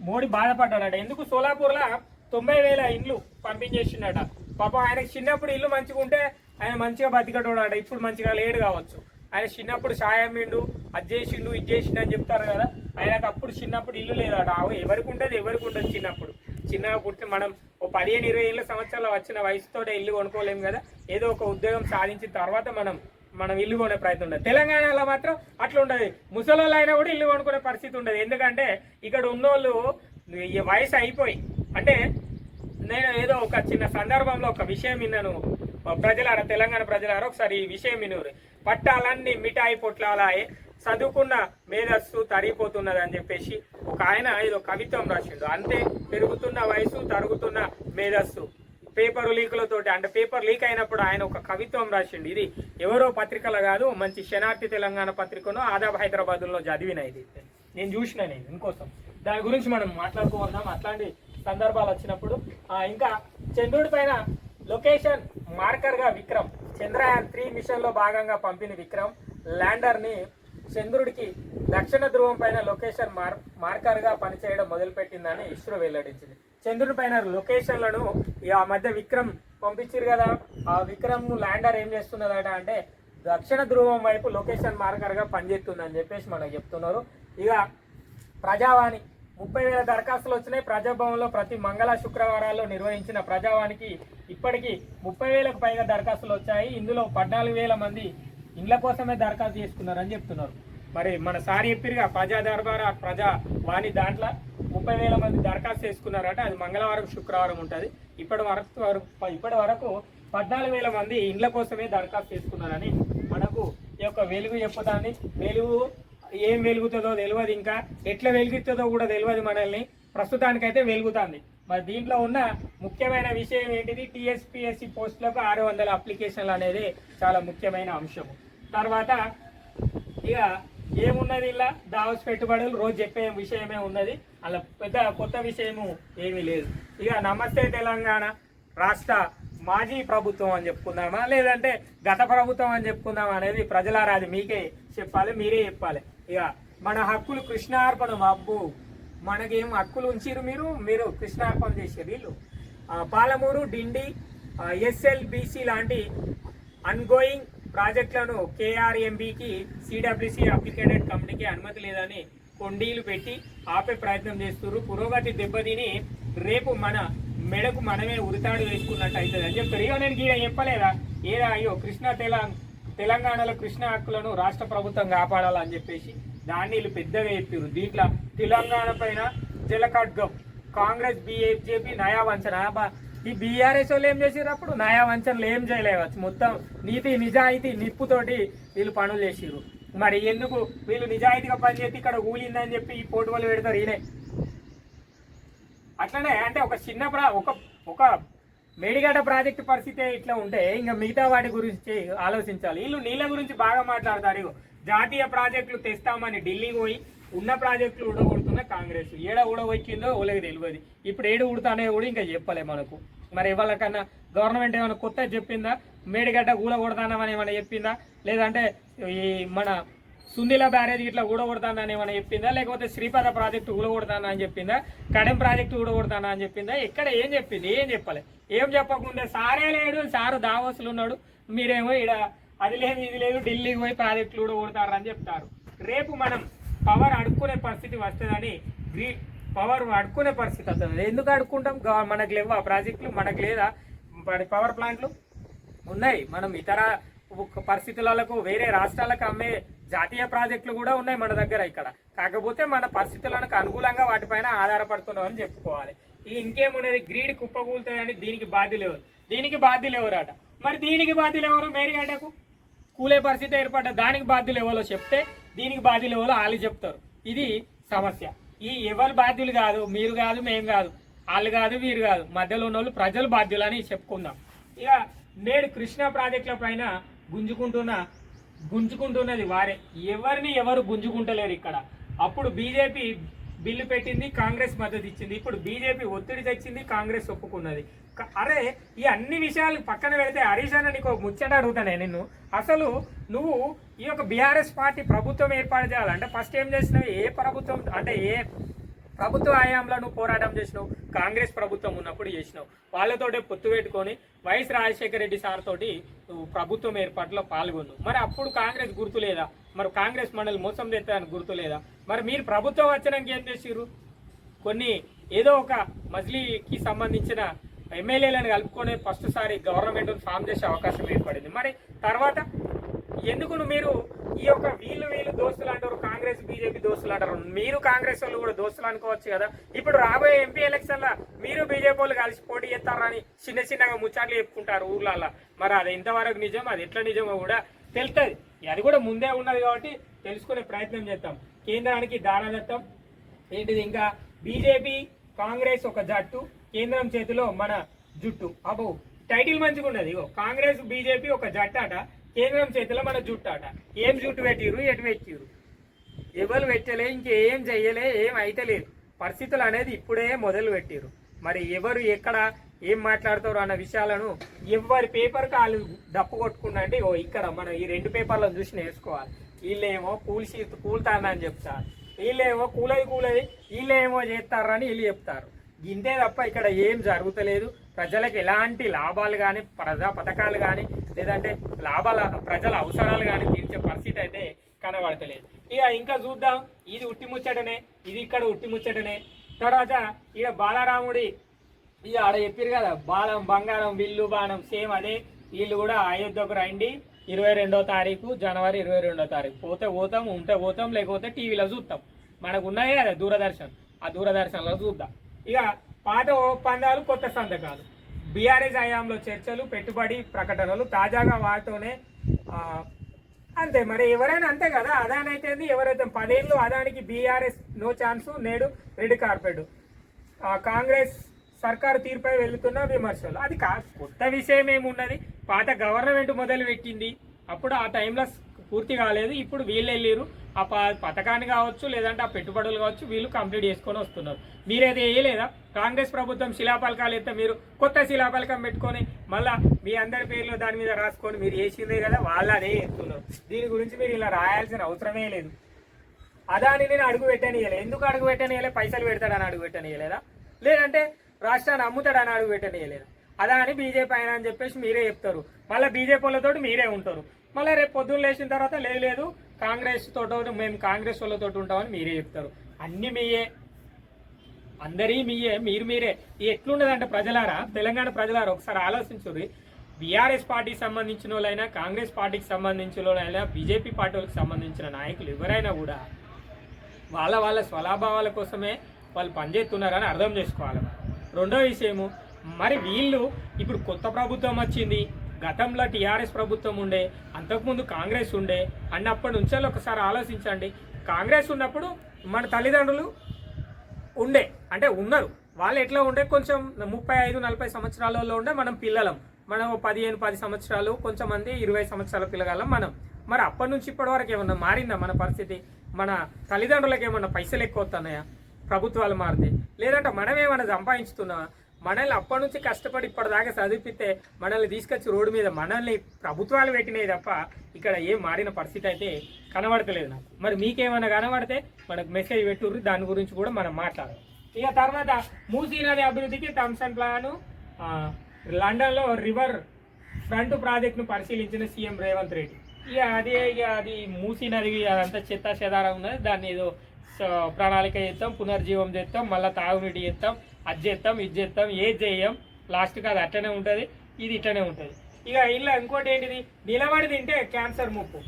మోడీ బాధపడ్డాడట. ఎందుకు సోలాపూర్లో 90,000 ఇండ్లు పంపించేసిండట. పాపం ఆయనకు చిన్నప్పుడు ఇల్లు మంచిగా ఉంటే ఆయన మంచిగా బతికటోడట. ఇప్పుడు మంచిగా లేడు కావచ్చు. ఆయన చిన్నప్పుడు సాయమ్మిండు, అది చేసిండు, ఇది చేసిండు అని చెప్తారు కదా. ఆయనకు అప్పుడు చిన్నప్పుడు ఇల్లు లేదట. ఎవరికి ఉంటుంది చిన్నప్పుడు. చిన్నగా పుట్టి మనం ఓ 15-20 సంవత్సరాలు వచ్చిన వయసుతో ఇల్లు కొనుక్కోలేము కదా. ఏదో ఒక ఉద్యోగం సాధించిన తర్వాత మనం ఇల్లు కొనే ప్రయత్నం ఉండదు. తెలంగాణలో మాత్రం అట్లా ఉండదు. ముసలోళ్ళు అయినా కూడా ఇల్లు కొనుక్కునే పరిస్థితి ఉండదు. ఎందుకంటే ఇక్కడ ఉన్నోళ్ళు వయసు అయిపోయి, అంటే నేను ఏదో ఒక చిన్న సందర్భంలో ఒక విషయం విన్నాను. ప్రజలారా, తెలంగాణ ప్రజలారా, ఒకసారి ఈ విషయం వినూరు. పట్టాలన్నీ మిఠాయి పొట్లాలాయే, చదువుకున్న మేధస్సు తరిగిపోతున్నది అని చెప్పేసి ఒక ఆయన ఏదో కవిత్వం రాసిండు. అంతే, పెరుగుతున్న వయసు తరుగుతున్న మేధస్సు. పేపర్ లీకులతోటి, అంటే పేపర్ లీక్ అయినప్పుడు ఆయన ఒక కవిత్వం రాసిండు. ఇది ఎవరో పత్రికలో కాదు, మంచి శనార్థి తెలంగాణ పత్రికను ఆదాబ్ హైదరాబాద్లో చదివిన. ఇది నేను చూసిన, నేను ఇంకోసం దాని గురించి మనం మాట్లాడుకోవద్దాం అట్లాంటి సందర్భాలు వచ్చినప్పుడు. ఇంకా చంద్రుడి పైన లొకేషన్ మార్కర్గా విక్రమ్, చంద్రయాన్ 3 మిషన్లో భాగంగా పంపిన విక్రమ్ ల్యాండర్ని చంద్రుడికి దక్షిణ ధ్రువం పైన లొకేషన్ మార్కర్గా పనిచేయడం మొదలుపెట్టిందని ఇస్రో వెల్లడించింది. చంద్రుడి పైన లొకేషన్లను ఆ మధ్య విక్రమ్ పంపించారు కదా, ఆ విక్రమ్ ల్యాండర్ ఏం చేస్తున్నదట అంటే దక్షిణ ధ్రువం వైపు లొకేషన్ మార్కర్గా పనిచేస్తుందని చెప్పేసి మనకు చెప్తున్నారు. ఇక ప్రజావాణి 30,000 దరఖాస్తులు వచ్చినాయి. ప్రజాభవన్లో ప్రతి మంగళ శుక్రవారాల్లో నిర్వహించిన ప్రజావానికి ఇప్పటికీ 30,000కు పైగా దరఖాస్తులు వచ్చాయి. ఇందులో 14,000 మంది ఇండ్ల కోసమే దరఖాస్తు చేసుకున్నారని చెప్తున్నారు. మరి మన సార్ చెప్పిరుగా ప్రజా దర్బార్ ప్రజావాణి, దాంట్లో 30,000 మంది దరఖాస్తు చేసుకున్నారట. అది మంగళవారం శుక్రవారం ఉంటుంది. ఇప్పటి వరకు 14,000 మంది ఇండ్ల కోసమే దరఖాస్తు చేసుకున్నారని మనకు ఈ యొక్క వెలుగు చెప్పుదాన్ని. వెలుగు ఏం వెలుగుతుందో తెలియదు, ఇంకా ఎట్లా వెలుగుతుందో కూడా తెలియదు మనల్ని. ప్రస్తుతానికైతే వెలుగుతుంది. మరి దీంట్లో ఉన్న ముఖ్యమైన విషయం ఏంటిది, టీఎస్పీఎస్సీ పోస్టులకు 600 అప్లికేషన్లు అనేది చాలా ముఖ్యమైన అంశము. తర్వాత ఇక ఏమున్నది, ఇలా దావస్ పెట్టుబడులు రోజు చెప్పే విషయమే ఉన్నది, అలా పెద్ద కొత్త విషయము ఏమీ లేదు. ఇక నమస్తే తెలంగాణ రాష్ట్ర మాజీ ప్రభుత్వం అని చెప్పుకుందామా, లేదంటే గత ప్రభుత్వం అని చెప్పుకుందామా అనేది ప్రజలారా అది మీకే చెప్పాలి, మీరే చెప్పాలి. ఇక మన హక్కులు కృష్ణార్పణం. అబ్బు, మనకేం హక్కులు ఉంచిరు, మీరు కృష్ణార్పణ చేసారు. వీళ్ళు పాలమూరు, డిండి, ఎస్ఎల్బిసి లాంటి అన్గోయింగ్ ప్రాజెక్టులను కేఆర్ఎంబికి సిడబ్ల్యూసి అప్లికేటెడ్ కంపెనీకి అనుమతి లేదని కొండీలు పెట్టి ఆపే ప్రయత్నం చేస్తున్నారు. పురోగతి దెబ్బతిని రేపు మన మెడకు మనమే ఉరితాడు వేసుకున్నట్టు అవుతుంది అని చెప్తారు. ఇక నేను గీడ చెప్పలేదా, ఏదా అయ్యో తెలంగాణలో కృష్ణ హక్కులను రాష్ట్ర ప్రభుత్వం కాపాడాలని చెప్పేసి దాన్ని వీళ్ళు పెద్దగా చెప్పారు. దీంట్లో తెలంగాణ పైన జలకడ్గం, కాంగ్రెస్, బీజేపీ నయా వంచన. ఈ బీఆర్ఎస్ వాళ్ళు ఏం చేసారు, అప్పుడు నయా వంచనలు ఏం చేయలేవచ్చు. మొత్తం నీతి నిజాయితీ నిప్పుతోటి వీళ్ళు పనులు చేసిరు. మరి ఎందుకు వీళ్ళు నిజాయితీగా పనిచేసి ఇక్కడ ఊలిందని చెప్పి ఈ పోటువలు పెడతారు. ఈయనే అట్లనే అంటే ఒక చిన్న ఒక మేడిగడ్డ ప్రాజెక్టు పరిస్థితి ఇట్లా ఉంటే ఇంకా మిగతా వాటి గురించి ఆలోచించాలి. వీళ్ళు నీళ్ళ గురించి బాగా మాట్లాడతారు. జాతీయ ప్రాజెక్టులు తెస్తామని ఢిల్లీకి పోయి ఉన్న ప్రాజెక్టులు ఊడగొడుతున్న కాంగ్రెస్ ఏడ ఊడవచ్చిందో ఊళ్ళకి తెలియదు. ఇప్పుడు ఏడు ఊడుతానే కూడా ఇంకా చెప్పలే మనకు. మరి ఎవరికన్నా గవర్నమెంట్ ఏమైనా కొత్త చెప్పిందా, మేడిగడ్డ ఊడగొడతానని ఏమైనా చెప్పిందా, లేదంటే ఈ మన సుందిల బ్యారేజ్ ఇట్లా ఊడగొడతానని ఏమైనా చెప్పిందా, లేకపోతే శ్రీపద ప్రాజెక్టు ఊడగొడతానా అని చెప్పిందా, కడెం ప్రాజెక్టు ఊడగొడతానా అని చెప్పిందా, ఎక్కడ ఏం చెప్పింది, ఏం చెప్పలే. ఏం చెప్పకుండా సారే లేడు, సారు దావోసులు ఉన్నాడు, మీరేమో ఇక్కడ అది లేదు ఇది లేదు ఢిల్లీకి పోయి ప్రాజెక్టులు ఊడగొడతారని చెప్తారు. రేపు మనం పవర్ అడుక్కునే పరిస్థితి వస్తుందని పవర్ అడుక్కునే పరిస్థితి వస్తుంది. ఎందుకు అడుక్కుంటాం, మనకు లేవు ఆ ప్రాజెక్టులు, మనకు లేదా పవర్ ప్లాంట్లు ఉన్నాయి. మనం ఇతర పరిస్థితులకు వేరే రాష్ట్రాలకు అమ్మే జాతీయ ప్రాజెక్టులు కూడా ఉన్నాయి మన దగ్గర ఇక్కడ. కాకపోతే మన పరిస్థితులకు అనుకూలంగా వాటిపైన ఆధారపడుతున్నాం అని చెప్పుకోవాలి. ఇంకేమున్నది, గ్రీడ్ కుప్పకూలుతాయని దీనికి బాధ్యులు ఎవరు, దీనికి బాధ్యులు ఎవరట. మరి దీనికి బాధ్యులు ఎవరు, మేడిగడ్డకు కూలే పరిస్థితి ఏర్పడ్డ దానికి బాధ్యులు ఎవరో చెప్తే దీనికి బాధ్యులు ఎవరో వాళ్ళు చెప్తారు. ఇది సమస్య. ఈ ఎవరు బాధ్యులు కాదు, మీరు కాదు, మేము కాదు, వాళ్ళు కాదు, వీరు కాదు, మధ్యలో ఉన్న వాళ్ళు ప్రజలు బాధ్యులు అని చెప్పుకుందాం. ఇక నేడు కృష్ణా ప్రాజెక్టుల పైన గుంజుకుంటున్నది వారే, ఎవరిని ఎవరు గుంజుకుంటలేరు ఇక్కడ. అప్పుడు బీజేపీ బిల్లు పెట్టింది, కాంగ్రెస్ మద్దతు ఇచ్చింది. ఇప్పుడు బీజేపీ ఒత్తిడి తెచ్చింది, కాంగ్రెస్ ఒప్పుకున్నది. అరే ఈ అన్ని విషయాలు పక్కన పెడితే హరీష్ అన్న నీకు ముచ్చట అడుగుతానే నిన్ను. అసలు నువ్వు ఈ యొక్క బీఆర్ఎస్ పార్టీ ప్రభుత్వం ఏర్పాటు చేయాలంటే ఫస్ట్ ఏం చేసినావు, ఏ ప్రభుత్వం అంటే ఏ ప్రభుత్వ హయాంలో నువ్వు పోరాటం చేసినావు, కాంగ్రెస్ ప్రభుత్వం ఉన్నప్పుడు చేసినావు. వాళ్ళతోటే పొత్తు పెట్టుకొని వైఎస్ రాజశేఖర రెడ్డి సార్ తోటి నువ్వు ప్రభుత్వం ఏర్పాటులో పాల్గొన్నావు. మరి అప్పుడు కాంగ్రెస్ గుర్తు లేదా, మరి కాంగ్రెస్ మనల్ని మోసం చేస్తాయని గుర్తు లేదా? మరి మీరు ప్రభుత్వం వచ్చినాక ఏం చేసిర్రు, కొన్ని ఏదో ఒక మజ్లీకి సంబంధించిన ఎమ్మెల్యేలను కలుపుకొని ఫస్ట్ సారి గవర్నమెంట్ ఫామ్ చేసే అవకాశం ఏర్పడింది. మరి తర్వాత ఎందుకు మీరు ఈ యొక్క వీళ్ళు దోస్తులు అంటారు, కాంగ్రెస్ బీజేపీ దోస్తులు అంటారు. మీరు కాంగ్రెస్ వాళ్ళు కూడా దోస్తులు అనుకోవచ్చు కదా. ఇప్పుడు రాబోయే ఎంపీ ఎలక్షన్ల మీరు బీజేపీ వాళ్ళు కలిసి పోటీ చేస్తారని చిన్నగా ముచ్చట్లు చెప్పుకుంటారు ఊర్లల్లో. మరి అది ఎంతవరకు నిజం, అది ఎట్లా నిజమో కూడా తెలుస్తుంది. అది కూడా ముందే ఉన్నది కాబట్టి తెలుసుకునే ప్రయత్నం చేద్దాం. కేంద్రానికి దారాదత్తం ఏంటిది, ఇంకా బీజేపీ కాంగ్రెస్ ఒక జట్టు, కేంద్రం చేతిలో మన జుట్టు. అబ్బో టైటిల్ మంచిగా ఉన్నది. కాంగ్రెస్ బీజేపీ ఒక జట్టు అట, కేంద్రం చేతిలో మన జుట్టు అట. ఏం జుట్టు పెట్టిరు, ఎటు పెట్టిరు, ఎవరు పెట్టలే, ఇంకేం చెయ్యలే, ఏం అయితలేదు. పరిస్థితులు అనేది ఇప్పుడే మొదలు పెట్టిరు. మరి ఎవరు ఎక్కడ ఏం మాట్లాడతారు అన్న విషయాలను ఎవరి పేపర్ కాలు డప్పు కొట్టుకున్నా అంటే ఇక్కడ మనం ఈ 2 పేపర్లను చూసి నేర్చుకోవాలి. వీళ్ళేమో కూలుతానని చెప్తారు, వీళ్ళేమో కూలది వీళ్ళేమో చేస్తారని వీళ్ళు చెప్తారు. ఇంతే తప్ప ఇక్కడ ఏం జరుగుతలేదు. ప్రజలకు ఎలాంటి లాభాలు కానీ, ప్రజా పథకాలు కానీ, లేదంటే ప్రజల అవసరాలు కానీ తీర్చే పరిస్థితి అయితే కనబడతలేదు. ఇంకా చూద్దాం. ఇది ఉట్టి ముచ్చటనే, ఇది ఇక్కడ ఉట్టి ముచ్చటనే. తర్వాత ఇక బాలరాముడి ఇక ఆడ చెప్పారు కదా, బాలం బంగారం విల్లు బాణం సేమ్ అదే. వీళ్ళు కూడా అయోధ్యకు రండి 22వ తారీఖు, జనవరి 22వ తారీఖు. పోతే పోతాం, ఉంటే పోతాం, లేకపోతే టీవీలో చూస్తాం. మనకు ఉన్నాయి కదా దూరదర్శన్, ఆ దూరదర్శన్లో చూద్దాం. ఇక పాత ఒప్పందాలు, కొత్త సంతకాలు, బీఆర్ఎస్ హయాంలో చర్చలు, పెట్టుబడి ప్రకటనలు, తాజాగా వాటితోనే అంతే. మరి ఎవరైనా అంతే కదా. అదాని అయితే ఎవరైతే 10 ఏళ్ళు అదానికి బీఆర్ఎస్ నో ఛాన్సు, నేడు రెడ్ కార్పెట్. కాంగ్రెస్ సర్కారు తీరుపై వెళ్తున్న విమర్శలు. అది కొత్త విషయం ఏమున్నది, పాత గవర్నమెంట్ మొదలు పెట్టింది, అప్పుడు ఆ టైంలో పూర్తి కాలేదు. ఇప్పుడు వీళ్ళు వెళ్ళారు, ఆ పథకాన్ని కావచ్చు, లేదంటే ఆ పెట్టుబడులు కావచ్చు, వీళ్ళు కంప్లీట్ చేసుకొని వస్తున్నారు. మీరేది వేయలేదా? కాంగ్రెస్ ప్రభుత్వం శిలాపలకాలు అయితే మీరు కొత్త శిలాపలకం పెట్టుకొని మళ్ళీ మీ అందరి పేర్లు దాని మీద రాసుకొని మీరు వేసిందే కదా, వాళ్ళు అదే ఎత్తున్నారు. దీని గురించి మీరు ఇలా రాయాల్సిన అవసరమే లేదు. అదాని నేను అడుగు పెట్టనియలే. ఎందుకు అడుగు పెట్టనియలే? పైసలు పెడతాడని అడుగు పెట్టనియలేదా? లేదంటే రాష్ట్రాన్ని అమ్ముతాడని అడుగు పెట్టనియలేదా? అదాని బీజేపీ అయినా అని చెప్పేసి మీరే చెప్తారు. మళ్ళీ బీజేపీ వాళ్ళతో మీరే ఉంటారు. మళ్ళీ రేపు పొద్దున్న లేచిన తర్వాత లేదు కాంగ్రెస్ తోటో మేము కాంగ్రెస్ వాళ్ళతో ఉంటామని మీరే చెప్తారు. అన్ని మీయే, అందరి మీయే, మీరే. ఎట్లుండదంటే ప్రజలారా, తెలంగాణ ప్రజలారా ఒకసారి ఆలోచించుర్రి. బీఆర్ఎస్ పార్టీకి సంబంధించిన వాళ్ళైనా, కాంగ్రెస్ పార్టీకి సంబంధించిన వాళ్ళైనా, బీజేపీ పార్టీలకు సంబంధించిన నాయకులు ఎవరైనా కూడా వాళ్ళ స్వలాభావాల కోసమే వాళ్ళు పనిచేస్తున్నారని అర్థం చేసుకోవాలి. రెండో విషయము, మరి వీళ్ళు ఇప్పుడు కొత్త ప్రభుత్వం వచ్చింది, గతంలో టీఆర్ఎస్ ప్రభుత్వం ఉండే, అంతకుముందు కాంగ్రెస్ ఉండే అన్నప్పటి నుంచి ఒకసారి ఆలోచించండి. కాంగ్రెస్ ఉన్నప్పుడు మన తల్లిదండ్రులు ఉండే, అంటే ఉన్నారు, వాళ్ళు ఎట్లా ఉండే, కొంచెం 35-40 సంవత్సరాలలో ఉండే మనం పిల్లలం, మనం 15-10 సంవత్సరాలు, కొంచెం మంది 20 సంవత్సరాల పిల్లగాలం మనం. మరి అప్పటి నుంచి ఇప్పటి వరకు ఏమన్నా మారిందా మన పరిస్థితి? మన తల్లిదండ్రులకు ఏమన్నా పైసలు ఎక్కువ వస్తున్నాయా ప్రభుత్వాలు మారితే? లేదంటే మనం ఏమన్నా సంపాదించుతున్నావా? మనల్ని అప్పటి నుంచి కష్టపడి ఇప్పటిదాకా చదివిపిస్తే మనల్ని తీసుకొచ్చి రోడ్డు మీద మనల్ని ప్రభుత్వాలు పెట్టినాయి తప్ప ఇక్కడ ఏం మారిన పరిస్థితి అయితే కనబడతలేదు నాకు. మరి మీకేమైనా కనబడితే మనకు మెసేజ్ పెట్టుర్రు, దాని గురించి కూడా మనం మాట్లాడాలి. ఇక తర్వాత మూసీ నది అభివృద్ధికి థమ్సన్ ప్లాను, లండన్లో రివర్ ఫ్రంట్ ప్రాజెక్టును పరిశీలించిన సీఎం రేవంత్ రెడ్డి. ఇక అది మూసీ నది అదంతా చెత్త చెదారం ఉన్నది, దాన్ని ఏదో ప్రణాళిక చేస్తాం, పునర్జీవం చేస్తాం, మళ్ళీ తాగునీటి చేస్తాం, అది చేస్తాం, ఇది చేస్తాం, ఏది చేయం, లాస్ట్కి అది అట్లనే ఉంటుంది, ఇది ఇట్లనే ఉంటుంది. ఇక ఇలా ఇంకోటి ఏంటిది, నిలబడి తింటే క్యాన్సర్ ముప్పు.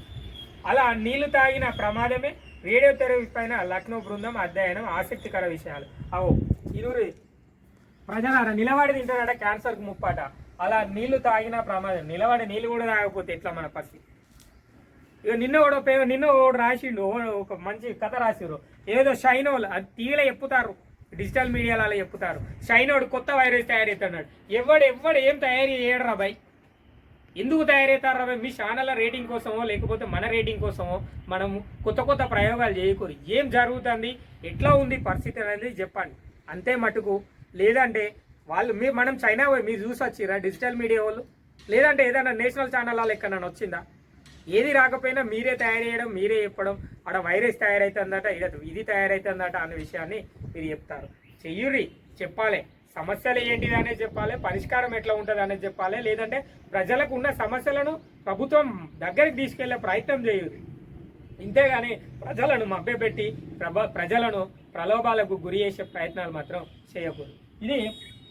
అలా నీళ్లు తాగిన ప్రమాదమే. రేడియో తెరవి పైన లక్నో బృందం అధ్యయనం, ఆసక్తికర విషయాలు. అవో ఇరువురి ప్రజలారా, నిలబడి తింటారట క్యాన్సర్కు ముప్పట. అలా నీళ్లు తాగిన ప్రమాదం. నిలబడి నీళ్ళు కూడా తాగకపోతే ఎట్లా మన పరిస్థితి? ఇక నిన్న ఒకడు రాసిండు, ఒక మంచి కథ రాసిరు. ఏదో షైనోలు అది టీవీలో చెప్పుతారు, డిజిటల్ మీడియాలో అలా చెప్పుతారు. షైనోడు కొత్త వైరస్ తయారవుతున్నాడు. ఎవడు ఏం తయారు చేయడరా బాయ్? ఎందుకు తయారవుతారా బాయ్? మీ ఛానల్ రేటింగ్ కోసమో లేకపోతే మన రేటింగ్ కోసమో మనం కొత్త ప్రయోగాలు చేయకూడదు. ఏం జరుగుతుంది, ఎట్లా ఉంది పరిస్థితి అనేది చెప్పండి అంతే మటుకు. లేదంటే మనం చైనా పోయి మీరు చూసి వచ్చిరా డిజిటల్ మీడియా వాళ్ళు? లేదంటే ఏదైనా నేషనల్ ఛానల్ వాళ్ళు ఎక్కడైనా వచ్చిందా? ఏది రాకపోయినా మీరే తయారు చేయడం, మీరే చెప్పడం, ఆడ వైరస్ తయారవుతుందట, ఇది తయారవుతుందట అనే విషయాన్ని మీరు చెప్తారు. చెయ్యురి, చెప్పాలి. సమస్యలు ఏంటిది అనేది చెప్పాలి, పరిష్కారం ఎట్లా ఉంటుంది అనేది చెప్పాలి. లేదంటే ప్రజలకు ఉన్న సమస్యలను ప్రభుత్వం దగ్గరికి తీసుకెళ్లే ప్రయత్నం చేయురి. ఇంతేగాని ప్రజలను మభ్యపెట్టి ప్రజలను ప్రలోభాలకు గురి చేసే ప్రయత్నాలు మాత్రం చేయకూడదు. ఇది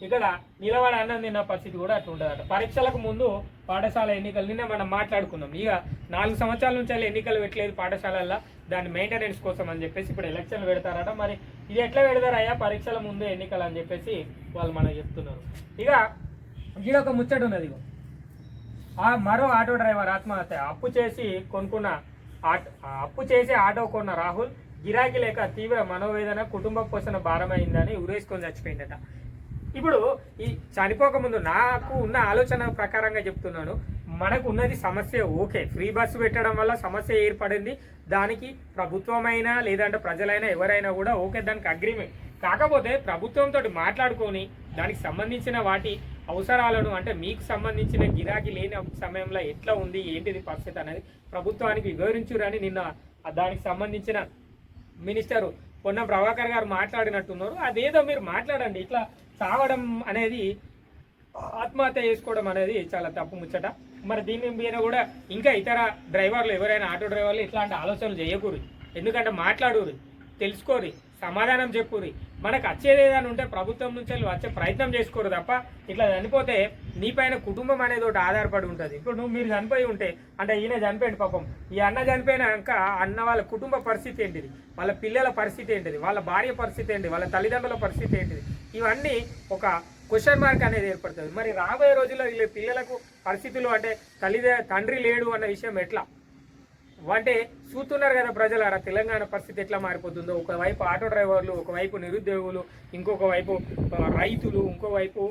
ఇక్కడ నిలబడి అన్నం తిన్న పరిస్థితి కూడా అట్లా ఉంటుందట. పరీక్షలకు ముందు పాఠశాల ఎన్నికలు నిన్న మనం మాట్లాడుకున్నాం. ఇక 4 సంవత్సరాల నుంచి ఎన్నికలు పెట్టలేదు పాఠశాలల్లో, దాని మెయింటెనెన్స్ కోసం అని చెప్పేసి ఇప్పుడు ఎలక్షన్లు పెడతారట. మరి ఇది ఎట్లా పెడతారయ్యా, పరీక్షల ముందే ఎన్నికలు అని చెప్పేసి వాళ్ళు మనకు చెప్తున్నారు. ఇక ఇది ఒక ముచ్చట ఉన్నది. మరో ఆటో డ్రైవర్ ఆత్మహత్య. అప్పు చేసి ఆటో కొన్న రాహుల్ గిరాకీ లేక తీవ్ర మనోవేదన, కుటుంబ పోషణ భారమైందని ఉరేసుకొని చచ్చిపోయిందట. ఇప్పుడు ఈ చనిపోకముందు నాకు ఉన్న ఆలోచన ప్రకారంగా చెప్తున్నాను, మనకు ఉన్నది సమస్య ఓకే, ఫ్రీ బస్సు పెట్టడం వల్ల సమస్య ఏర్పడింది, దానికి ప్రభుత్వమైనా లేదంటే ప్రజలైనా ఎవరైనా కూడా ఓకే, దానికి అగ్రిమెంట్. కాకపోతే ప్రభుత్వంతో మాట్లాడుకొని దానికి సంబంధించిన వాటి అవసరాలను, అంటే మీకు సంబంధించిన గిరాకీ లేని సమయంలో ఎట్లా ఉంది ఏంటిది పరిస్థితి అనేది ప్రభుత్వానికి వివరించురని నిన్న దానికి సంబంధించిన మినిస్టర్ పొన్నం ప్రభాకర్ గారు మాట్లాడినట్టున్నారు. అదేదో మీరు మాట్లాడండి. ఇట్లా చావడం అనేది, ఆత్మహత్య చేసుకోవడం అనేది చాలా తప్పు ముచ్చట. మరి దీని మీద కూడా ఇంకా ఇతర డ్రైవర్లు ఎవరైనా ఆటో డ్రైవర్లు ఇట్లాంటి ఆలోచనలు చేయకూరి, ఎందుకంటే మాట్లాడూరి, తెలుసుకోరి, సమాధానం చెప్పురి. మనకు వచ్చేది ఏదైనా ఉంటే ప్రభుత్వం నుంచి వచ్చే ప్రయత్నం చేసుకోరు తప్ప ఇట్లా చనిపోతే నీ పైన కుటుంబం అనేది ఒకటి ఆధారపడి ఉంటుంది. ఇప్పుడు మీరు చనిపోయి ఉంటే, అంటే ఈయన చనిపోయింది పాపం, ఈ అన్న చనిపోయినాక అన్న వాళ్ళ కుటుంబ పరిస్థితి ఏంటిది, వాళ్ళ పిల్లల పరిస్థితి ఏంటిది, వాళ్ళ భార్య పరిస్థితి ఏంటిది, వాళ్ళ తల్లిదండ్రుల పరిస్థితి ఏంటిది, ఇవన్నీ ఒక క్వశ్చన్ మార్క్ అనేది ఏర్పడుతుంది. మరి రాబోయే రోజుల్లో వీళ్ళ పిల్లలకు పరిస్థితులు, అంటే తండ్రి లేడు అన్న విషయం ఎట్లా అంటే చూస్తున్నారు కదా ప్రజలారా, తెలంగాణ పరిస్థితి ఎట్లా మారిపోతుందో. ఒకవైపు ఆటో డ్రైవర్లు, ఒకవైపు నిరుద్యోగులు, ఇంకొక వైపు రైతులు, ఇంకోవైపు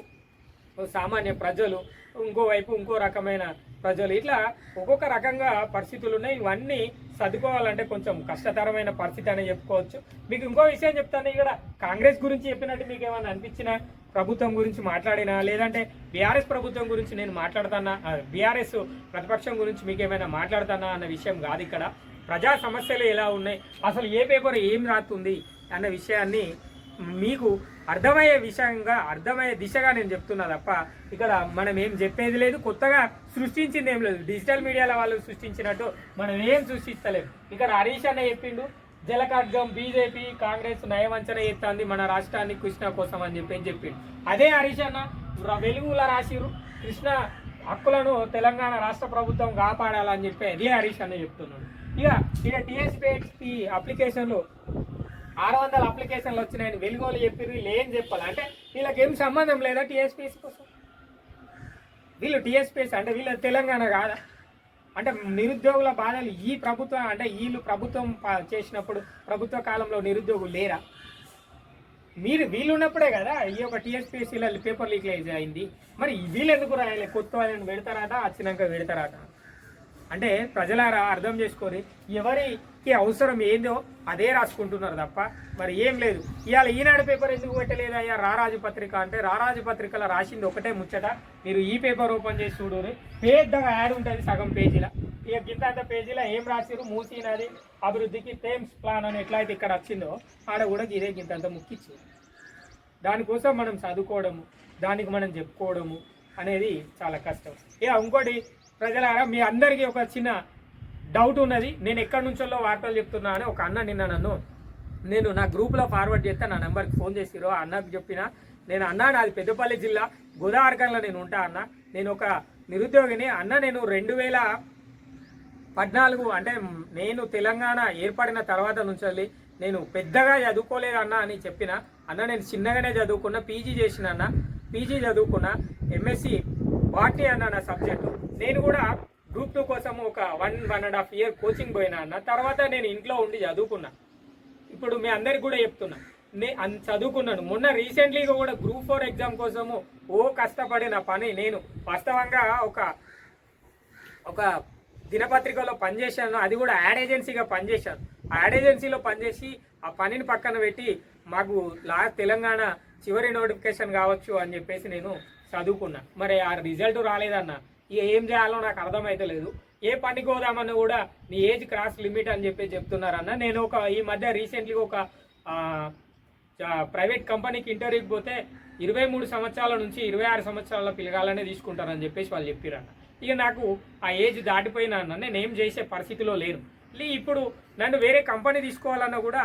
సామాన్య ప్రజలు, ఇంకోవైపు ఇంకో రకమైన ప్రజలు, ఇట్లా ఒక్కొక్క రకంగా పరిస్థితులు ఉన్నాయి. ఇవన్నీ చదువుకోవాలంటే కొంచెం కష్టతరమైన పరిస్థితి అని చెప్పుకోవచ్చు. మీకు ఇంకో విషయం చెప్తాను, ఇక్కడ కాంగ్రెస్ గురించి చెప్పినట్టు మీకు ఏమైనా అనిపించినా, ప్రభుత్వం గురించి మాట్లాడినా, లేదంటే బీఆర్ఎస్ ప్రభుత్వం గురించి నేను మాట్లాడుతున్నా, బీఆర్ఎస్ ప్రతిపక్షం గురించి మీకు ఏమైనా మాట్లాడుతున్నా అన్న విషయం కాదు. ఇక్కడ ప్రజా సమస్యలు ఎలా ఉన్నాయి, అసలు ఏ పేపర్ ఏం రాస్తుంది అన్న విషయాన్ని మీకు అర్థమయ్యే దిశగా నేను చెప్తున్నా తప్ప ఇక్కడ మనం ఏం చెప్పేది లేదు, కొత్తగా సృష్టించింది ఏం లేదు. డిజిటల్ మీడియాల వాళ్ళు సృష్టించినట్టు మనం ఏం సృష్టిస్తలేము. ఇక్కడ హరీష్ అన్న చెప్పిండు, జలఖడ్గం బీజేపీ కాంగ్రెస్ నయవంచన ఎత్తాంది మన రాష్ట్రాన్ని కృష్ణ కోసం అని చెప్పిండు. అదే హరీష్ అన్న వెలుగులా రాసిరు, కృష్ణ హక్కులను తెలంగాణ రాష్ట్ర ప్రభుత్వం కాపాడాలని చెప్పి అదే హరీష్ అన్న చెప్తున్నాడు. ఇక టీఎస్పీ అప్లికేషన్లు 600 అప్లికేషన్లు వచ్చినాయని వెలుగోలు చెప్పారు. వీళ్ళు ఏం చెప్పాలి అంటే వీళ్ళకి ఏం సంబంధం లేదా టీఎస్పీఎస్ కోసం? వీళ్ళు టీఎస్పీఎస్ అంటే వీళ్ళ తెలంగాణ కాదా? అంటే నిరుద్యోగుల బాధలు ఈ ప్రభుత్వం, అంటే వీళ్ళు ప్రభుత్వం చేసినప్పుడు ప్రభుత్వ కాలంలో నిరుద్యోగులు లేరా? వీళ్ళు ఉన్నప్పుడే కదా ఈ యొక్క టీఎస్పీఎస్సీల పేపర్ లీక్ అయింది. మరి వీళ్ళు ఎందుకు రాయాలి? కొత్త వాళ్ళని పెడతారట, వచ్చినాక పెడతారట. అంటే ప్రజలారా అర్థం చేసుకొని ఎవరికి అవసరం ఏందో అదే రాసుకుంటున్నారు తప్ప మరి ఏం లేదు. ఇవాళ ఈనాడు పేపర్ ఎందుకు పెట్టలేదు అయ్యా రారాజు పత్రిక అంటే, రారాజు పత్రికలో రాసింది ఒకటే ముచ్చట. మీరు ఈ పేపర్ ఓపెన్ చేసి చూడరు, పెద్దగా యాడ్ ఉంటుంది సగం పేజీల. ఇక గింత పేజీలో ఏం రాసిరు, మూసీ నది అభివృద్ధికి థేమ్స్ ప్లాన్ అని ఎట్లయితే ఇక్కడ వచ్చిందో ఆడ కూడా ఇదే గింతంత ముక్కిచ్చు. దానికోసం మనం చదువుకోవడము, దానికి మనం చెప్పుకోవడము అనేది చాలా కష్టం. ఇక ఇంకోటి ప్రజలారా, మీ అందరికీ ఒక చిన్న డౌట్ ఉన్నది. నేను ఎక్కడి నుంచో వార్తలు చెప్తున్నా అని ఒక అన్న నిన్న నేను నా గ్రూప్లో ఫార్వర్డ్ చేస్తే నా నెంబర్కి ఫోన్ చేసిరో ఆ అన్నకు చెప్పిన, నేను అన్నా నాది పెద్దపల్లి జిల్లా గోదావరికంలో నేను ఉంటా అన్న, నేను ఒక నిరుద్యోగిని అన్న, నేను 2014 అంటే నేను తెలంగాణ ఏర్పడిన తర్వాత నుంచి నేను పెద్దగా చదువుకోలేదు అన్న అని చెప్పిన. అన్న నేను చిన్నగానే చదువుకున్నా, పీజీ చేసిన అన్న, పీజీ చదువుకున్నా, ఎంఎస్సి బాటనీ అన్న నా సబ్జెక్టు. నేను కూడా గ్రూప్ 2 కోసం ఒక 1.5 ఇయర్ కోచింగ్ పోయినా అన్న. తర్వాత నేను ఇంట్లో ఉండి చదువుకున్నా. ఇప్పుడు మీ అందరికి కూడా చెప్తున్నా, నేను చదువుకున్నాను. మొన్న రీసెంట్లీగా కూడా గ్రూప్ 4 ఎగ్జామ్ కోసము కష్టపడిన పని నేను వాస్తవంగా ఒక దినపత్రికలో పనిచేశాను. అది కూడా యాడ్ ఏజెన్సీగా పనిచేశాను. ఆ యాడ్ ఏజెన్సీలో పనిచేసి ఆ పనిని పక్కన పెట్టి మాకు తెలంగాణ చివరి నోటిఫికేషన్ కావచ్చు అని చెప్పేసి నేను చదువుకున్నా. మరి ఆ రిజల్ట్ రాలేదన్న, ఇక ఏం చేయాలో నాకు అర్థమైతలేదు. ఏ పనికి పోదామన్నా కూడా నీ ఏజ్ క్రాస్ లిమిట్ అని చెప్పి చెప్తున్నారన్న. నేను ఈ మధ్య రీసెంట్లీగా ఒక ప్రైవేట్ కంపెనీకి ఇంటర్వ్యూకి పోతే 23 సంవత్సరాల నుంచి 26 సంవత్సరాల పిల్లగాలనే తీసుకుంటారని చెప్పేసి వాళ్ళు చెప్పారన్న. ఇక నాకు ఆ ఏజ్ దాటిపోయినా అన్న, నేను ఏం చేసే పరిస్థితిలో లేను. ఇప్పుడు నన్ను వేరే కంపెనీ తీసుకోవాలన్నా కూడా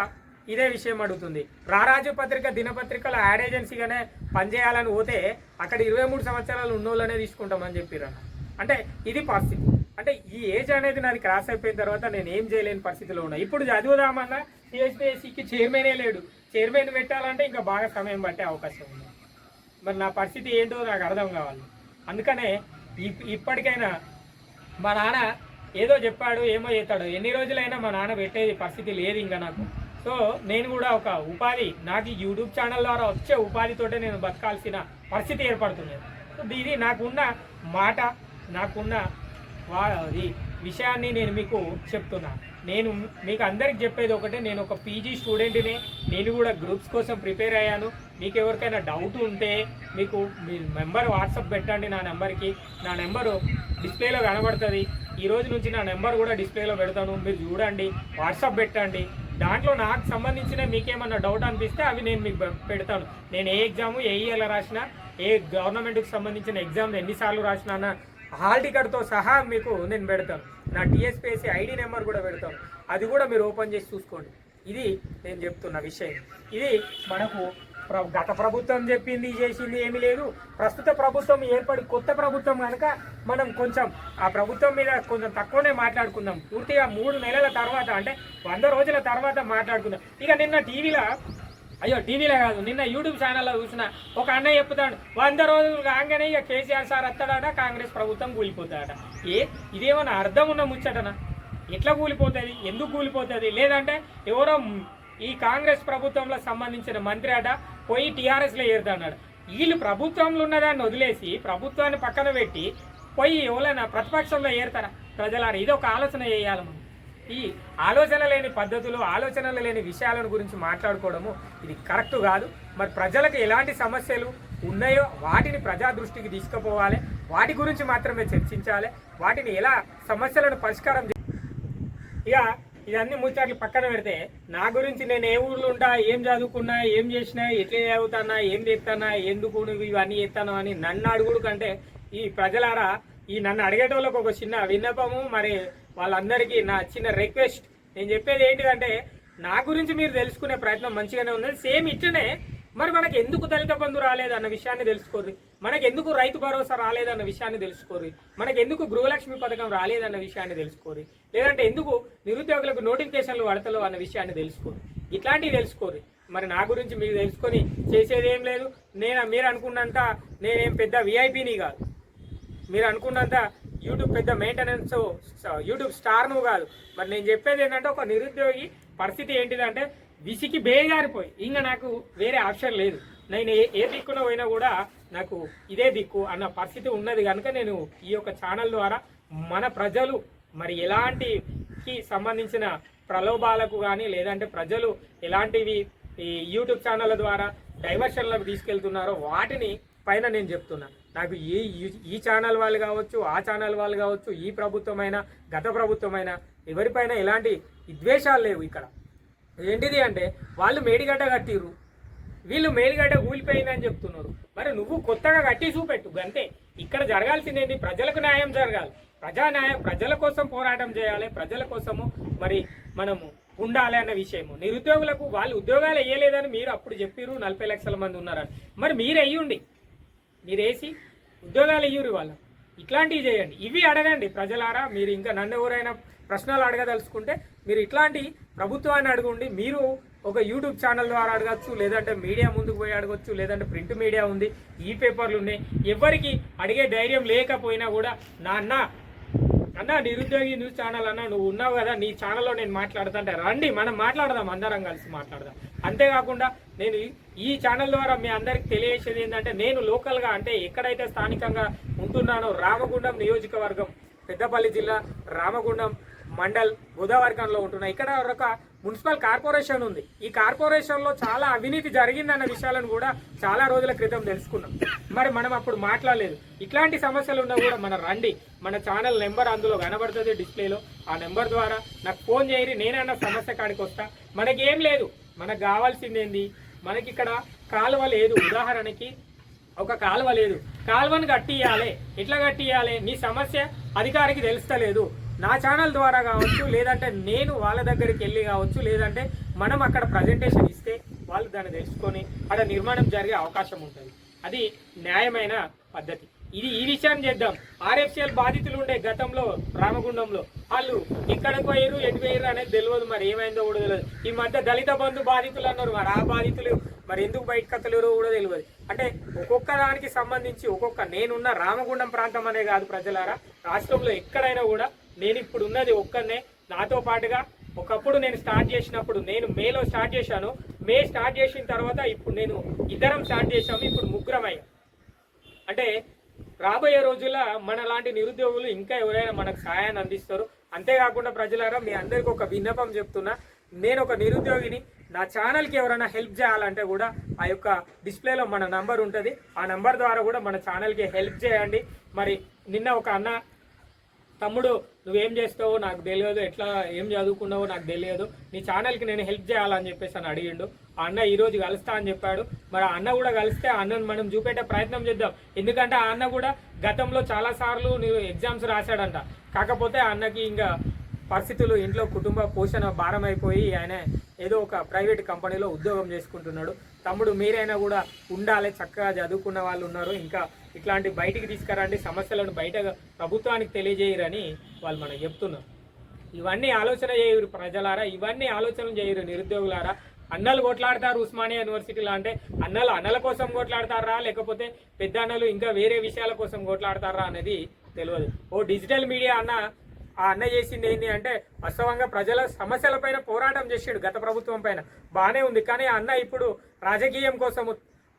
ఇదే విషయం అడుగుతుంది. రారాజు పత్రిక దినపత్రికల యాడ్ ఏజెన్సీగానే పనిచేయాలని పోతే అక్కడ 23 సంవత్సరాలు ఉన్నోళ్ళనే తీసుకుంటామని చెప్పారన్న. అంటే ఇది పరిస్థితి. అంటే ఈ ఏజ్ అనేది నాది క్రాస్ అయిపోయిన తర్వాత నేను ఏం చేయలేని పరిస్థితిలో ఉన్నా. ఇప్పుడు చదువుదామన్నా టీఎస్పీఎస్సీకి చైర్మనే లేడు. చైర్మన్ పెట్టాలంటే ఇంకా బాగా సమయం పట్టే అవకాశం ఉంది. మరి నా పరిస్థితి ఏంటో నాకు అర్థం కావాలి. అందుకనే ఇప్పటికైనా మా నాన్న ఏదో చెప్పాడు, ఏమో చేస్తాడు. ఎన్ని రోజులైనా మా నాన్న పెట్టేది పరిస్థితి లేదు ఇంకా నాకు. సో నేను కూడా ఒక ఉపాధి, నాకు యూట్యూబ్ ఛానల్ ద్వారా వచ్చే ఉపాధితోటే నేను బతకాల్సిన పరిస్థితి ఏర్పడుతుంది. సో ఇది నాకున్న మాట, నాకున్న అది విషయాన్ని నేను మీకు చెప్తున్నా. నేను మీకు అందరికి చెప్పేది ఒకటే, నేను ఒక పీజీ స్టూడెంట్ని. నేను కూడా గ్రూప్స్ కోసం ప్రిపేర్ అయ్యాను. మీకు ఎవరికైనా డౌట్ ఉంటే మీకు మీ నెంబర్ వాట్సాప్ పెట్టండి. నా నెంబర్కి, నా నెంబరు డిస్ప్లేలో కనబడుతుంది. ఈ రోజు నుంచి నా నెంబర్ కూడా డిస్ప్లేలో పెడతాను, మీరు చూడండి. వాట్సాప్ పెట్టండి. దాంట్లో నాకు సంబంధించిన మీకేమన్నా డౌట్ అనిపిస్తే అవి నేను మీకు పెడతాను. నేను ఏ ఎగ్జాము ఏ ఇయర్లో రాసినా, ఏ గవర్నమెంట్కి సంబంధించిన ఎగ్జామ్ ఎన్నిసార్లు రాసినా అన్న హాల్ టికెట్తో సహా మీకు నేను పెడతాను. నా టీఎస్పీఎస్సీ ఐడి నెంబర్ కూడా పెడతాను. అది కూడా మీరు ఓపెన్ చేసి చూసుకోండి. ఇది నేను చెప్తున్న విషయం. ఇది మనకు గత ప్రభుత్వం చెప్పింది చేసింది ఏమీ లేదు. ప్రస్తుత ప్రభుత్వం ఏర్పడి కొత్త ప్రభుత్వం కనుక మనం కొంచెం ఆ ప్రభుత్వం మీద కొంచెం తక్కువనే మాట్లాడుకుందాం. పూర్తిగా 3 నెలల తర్వాత, అంటే 100 రోజుల తర్వాత మాట్లాడుకుందాం. ఇక నిన్న టీవీలో కాదు, నిన్న యూట్యూబ్ ఛానల్లో చూసిన ఒక అన్నయ్య చెప్తాడు, 100 రోజులు కాగానే ఇక కేసీఆర్ సార్ వస్తాడట, కాంగ్రెస్ ప్రభుత్వం కూలిపోతాడట. ఇదేమన్నా అర్థం ఉన్న ముచ్చటనా? ఎట్లా కూలిపోతుంది, ఎందుకు కూలిపోతుంది? లేదంటే ఎవరో ఈ కాంగ్రెస్ ప్రభుత్వంలో సంబంధించిన మంత్రి అట పోయి టీఆర్ఎస్లో ఏరుతాడు. వీళ్ళు ప్రభుత్వంలో ఉన్నదాన్ని వదిలేసి ప్రభుత్వాన్ని పక్కన పెట్టి పోయి ఎవరైనా ప్రతిపక్షంలో ఏరుతారా? ప్రజలారా, ఇది ఒక ఆలోచన చేయాలి. మనం ఈ ఆలోచన లేని పద్ధతులు, ఆలోచనలు లేని విషయాలను గురించి మాట్లాడుకోవడము ఇది కరెక్ట్ కాదు. మరి ప్రజలకు ఎలాంటి సమస్యలు ఉన్నాయో వాటిని ప్రజా దృష్టికి తీసుకుపోవాలి. వాటి గురించి మాత్రమే చర్చించాలి. వాటిని ఎలా సమస్యలను పరిష్కారం ఇక ఇవన్నీ ముచ్చట్లు పక్కన పెడితే, నా గురించి నేను ఏ ఊర్లో ఉంటా, ఏం చదువుకున్నా, ఏం చేసినా, ఎట్లా చదువుతానా, ఏం చేస్తానా, ఎందుకు నువ్వు ఇవన్నీ చేస్తాను అని నన్ను అడుగుడు కంటే, ఈ ప్రజలారా ఈ నన్ను అడిగేటోళ్ళకి ఒక చిన్న విన్నపము, మరి వాళ్ళందరికీ నా చిన్న రిక్వెస్ట్. నేను చెప్పేది ఏంటిదంటే, నా గురించి మీరు తెలుసుకునే ప్రయత్నం మంచిగానే ఉన్నది. సేమ్ ఇట్లనే మరి మనకు ఎందుకు దళిత బంధు రాలేదన్న విషయాన్ని తెలుసుకోరు, మనకు ఎందుకు రైతు భరోసా రాలేదన్న విషయాన్ని తెలుసుకోరు, మనకు ఎందుకు గృహలక్ష్మి పథకం రాలేదన్న విషయాన్ని తెలుసుకోరు, లేదంటే ఎందుకు నిరుద్యోగులకు నోటిఫికేషన్లు పడతలో అన్న విషయాన్ని తెలుసుకోరు. ఇట్లాంటివి తెలుసుకోరు. మరి నా గురించి మీరు తెలుసుకొని చేసేది ఏం లేదు. మీరు అనుకున్నంత నేనేం పెద్ద విఐపిని కాదు, మీరు అనుకున్నంత యూట్యూబ్ పెద్ద మెయింటెనెన్స్ యూట్యూబ్ స్టార్ను కాదు. మరి నేను చెప్పేది ఏంటంటే, ఒక నిరుద్యోగి పరిస్థితి ఏంటిదంటే విసికి బేగారిపోయి ఇంకా నాకు వేరే ఆప్షన్ లేదు. నేను ఏ దిక్కున పోయినా కూడా నాకు ఇదే దిక్కు అన్న పరిస్థితి ఉన్నది. కనుక నేను ఈ యొక్క ఛానల్ ద్వారా మన ప్రజలు మరి ఎలాంటికి సంబంధించిన ప్రలోభాలకు కానీ, లేదంటే ప్రజలు ఎలాంటివి ఈ యూట్యూబ్ ఛానళ్ళ ద్వారా డైవర్షన్లకు తీసుకెళ్తున్నారో వాటిని పైన నేను చెప్తున్నా. నాకు ఈ ఛానల్ వాళ్ళు కావచ్చు, ఆ ఛానల్ వాళ్ళు కావచ్చు, ఈ ప్రభుత్వమైనా గత ప్రభుత్వమైనా ఎవరిపైన ఎలాంటి విద్వేషాలు లేవు. ఇక్కడ ఏంటిది అంటే, వాళ్ళు మేడిగడ్డ కట్టిర్రు, వీళ్ళు మేడిగడ్డ కూలిపోయిందని చెప్తున్నారు. మరి నువ్వు కొత్తగా కట్టి చూపెట్టు అంతే. ఇక్కడ జరగాల్సిందేంటి? ప్రజలకు న్యాయం జరగాలి. ప్రజల కోసం పోరాటం చేయాలి. ప్రజల కోసము మరి మనము ఉండాలి అన్న విషయము. నిరుద్యోగులకు వాళ్ళు ఉద్యోగాలు వేయలేదని మీరు అప్పుడు చెప్పిర్రు, 40 లక్షల మంది ఉన్నారని. మరి మీరు వేయండి, మీరేసి ఉద్యోగాలు ఇయ్యూరు వాళ్ళు. ఇట్లాంటివి చేయండి, ఇవి అడగండి ప్రజలారా. మీరు ఇంకా నన్ను ఎవరైనా ప్రశ్నలు అడగదలుచుకుంటే మీరు ఇట్లాంటి ప్రభుత్వాన్ని అడగండి. మీరు ఒక యూట్యూబ్ ఛానల్ ద్వారా అడగచ్చు, లేదంటే మీడియా ముందుకు పోయి అడగచ్చు, లేదంటే ప్రింట్ మీడియా ఉంది, ఈ పేపర్లు ఉన్నాయి. ఎవరికి అడిగే ధైర్యం లేకపోయినా కూడా అన్న నిరుద్యోగి న్యూస్ ఛానల్ అన్న నువ్వు ఉన్నావు కదా, నీ ఛానల్లో నేను మాట్లాడుతుంటే రండి, మనం మాట్లాడదాం, అందరం కలిసి మాట్లాడదాం. అంతేకాకుండా నేను ఈ ఛానల్ ద్వారా మీ అందరికి తెలియజేసేది ఏంటంటే, నేను లోకల్గా అంటే ఎక్కడైతే స్థానికంగా ఉంటున్నానో రామగుండం నియోజకవర్గం, పెద్దపల్లి జిల్లా రామగుండం మండల్ గోదావరిఖంలో ఉంటున్నా. ఇక్కడ ఒక మున్సిపల్ కార్పొరేషన్ ఉంది. ఈ కార్పొరేషన్లో చాలా అవినీతి జరిగిందన్న విషయాలను కూడా చాలా రోజుల క్రితం తెలుసుకున్నాం. మరి మనం అప్పుడు మాట్లాడలేదు. ఇట్లాంటి సమస్యలు ఉన్నా కూడా మన రండి, మన ఛానల్ నెంబర్ అందులో కనబడుతుంది డిస్ప్లేలో. ఆ నెంబర్ ద్వారా నాకు ఫోన్ చేయరి, నేనన్నా సమస్య కాడికి వస్తా. మనకేం లేదు, మనకు కావాల్సిందేంది? మనకి ఇక్కడ కాలువ లేదు, ఉదాహరణకి ఒక కాలువ లేదు, కాలువను కట్టియాలి. ఎట్లా కట్టియాలి? నీ సమస్య అధికారికి తెలుస్తలేదు, నా ఛానల్ ద్వారా కావచ్చు, లేదంటే నేను వాళ్ళ దగ్గరికి వెళ్ళి కావచ్చు, లేదంటే మనం అక్కడ ప్రజెంటేషన్ ఇస్తే వాళ్ళు దాన్ని తెలుసుకొని అక్కడ నిర్మాణం జరిగే అవకాశం ఉంటుంది. అది న్యాయమైన పద్ధతి. ఈ విషయాన్ని చేద్దాం. ఆర్ఎఫ్సిఎల్ బాధితులు ఉండే గతంలో రామగుండంలో వాళ్ళు ఎక్కడికి పోయారు ఎటు పోయారు అనేది తెలియదు, మరి ఏమైందో కూడా తెలియదు. ఈ మధ్య దళిత బంధు బాధితులు అన్నారు, మరి ఆ బాధితులు మరి ఎందుకు బయటకు కత్తలేరో కూడా తెలియదు. అంటే ఒక్కొక్క దానికి సంబంధించి నేనున్న రామగుండం ప్రాంతం అనే కాదు ప్రజలారా, రాష్ట్రంలో ఎక్కడైనా కూడా నేను ఇప్పుడు ఉన్నది ఒక్కనే. నాతో పాటుగా ఒకప్పుడు నేను స్టార్ట్ చేసినప్పుడు నేను మేలో స్టార్ట్ చేశాను. మే స్టార్ట్ చేసిన తర్వాత ఇప్పుడు నేను ఇద్దరం స్టార్ట్ చేశాము, ఇప్పుడు ముగ్గురం అయ్యాం. అంటే రాబోయే రోజుల్లో మన లాంటి నిరుద్యోగులు ఇంకా ఎవరైనా మనకు సహాయాన్ని అందిస్తారు. అంతేకాకుండా ప్రజలారా మీ అందరికీ ఒక విన్నపం చెప్తున్నా, నేను ఒక నిరుద్యోగిని. నా ఛానల్కి ఎవరైనా హెల్ప్ చేయాలంటే కూడా ఆ యొక్క డిస్ప్లేలో మన నంబర్ ఉంటుంది, ఆ నంబర్ ద్వారా కూడా మన ఛానల్కి హెల్ప్ చేయండి. మరి నిన్న ఒక అన్న, తమ్ముడు నువ్వేం చేస్తావో నాకు తెలియదు, ఎట్లా ఏం చదువుకున్నావో నాకు తెలియదు, నీ ఛానల్కి నేను హెల్ప్ చేయాలని చెప్పేసి అని అడిగిండు. ఆ అన్న ఈరోజు కలుస్తా అని చెప్పాడు. మరి ఆ అన్న కూడా కలిస్తే ఆ అన్నను మనం చూపెట్టే ప్రయత్నం చేద్దాం. ఎందుకంటే ఆ అన్న కూడా గతంలో చాలాసార్లు ఎగ్జామ్స్ రాశాడంట. కాకపోతే ఆ అన్నకి ఇంకా పరిస్థితులు, ఇంట్లో కుటుంబ పోషణ భారం అయిపోయి ఆయన ఏదో ఒక ప్రైవేట్ కంపెనీలో ఉద్యోగం చేసుకుంటున్నాడు. తమ్ముడు మీరైనా కూడా ఉండాలి, చక్కగా చదువుకున్న వాళ్ళు ఉన్నారు, ఇంకా ఇట్లాంటి బయటికి తీసుకురండి, సమస్యలను బయట ప్రభుత్వానికి తెలియజేయరని వాళ్ళు మనకు చెప్తున్నారు. ఇవన్నీ ఆలోచన చేయరు ప్రజలారా, ఇవన్నీ ఆలోచన చేయరు నిరుద్యోగులారా. అన్నలు కొట్లాడతారు ఉస్మానియా యూనివర్సిటీలో అంటే అన్నల కోసం కొట్లాడతారా, లేకపోతే పెద్ద అన్నలు ఇంకా వేరే విషయాల కోసం కొట్లాడతారా అనేది తెలియదు. ఓ డిజిటల్ మీడియా అన్న, ఆ అన్న చేసింది ఏంటి అంటే వాస్తవంగా ప్రజల సమస్యల పైన పోరాటం చేసాడు గత ప్రభుత్వం పైన, బాగానే ఉంది. కానీ ఆ అన్న ఇప్పుడు రాజకీయం కోసం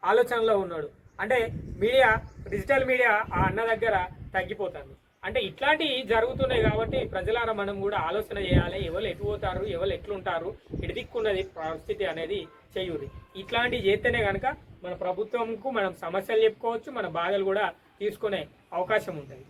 ఆలోచనలో ఉన్నాడు. అంటే మీడియా, డిజిటల్ మీడియా ఆ అన్న దగ్గర తగ్గిపోతుంది. అంటే ఇట్లాంటివి జరుగుతున్నాయి కాబట్టి ప్రజలారా మనం కూడా ఆలోచన చేయాలి. ఎవరు ఎటు పోతారు, ఎవరు ఎట్లుంటారు, ఎడిదిక్కున్నది పరిస్థితి అనేది చేయూరి. ఇట్లాంటివి చేస్తేనే కనుక మన ప్రభుత్వంకు మనం సమస్యలు చెప్పుకోవచ్చు, మన బాధలు కూడా తీసుకునే అవకాశం ఉంటుంది.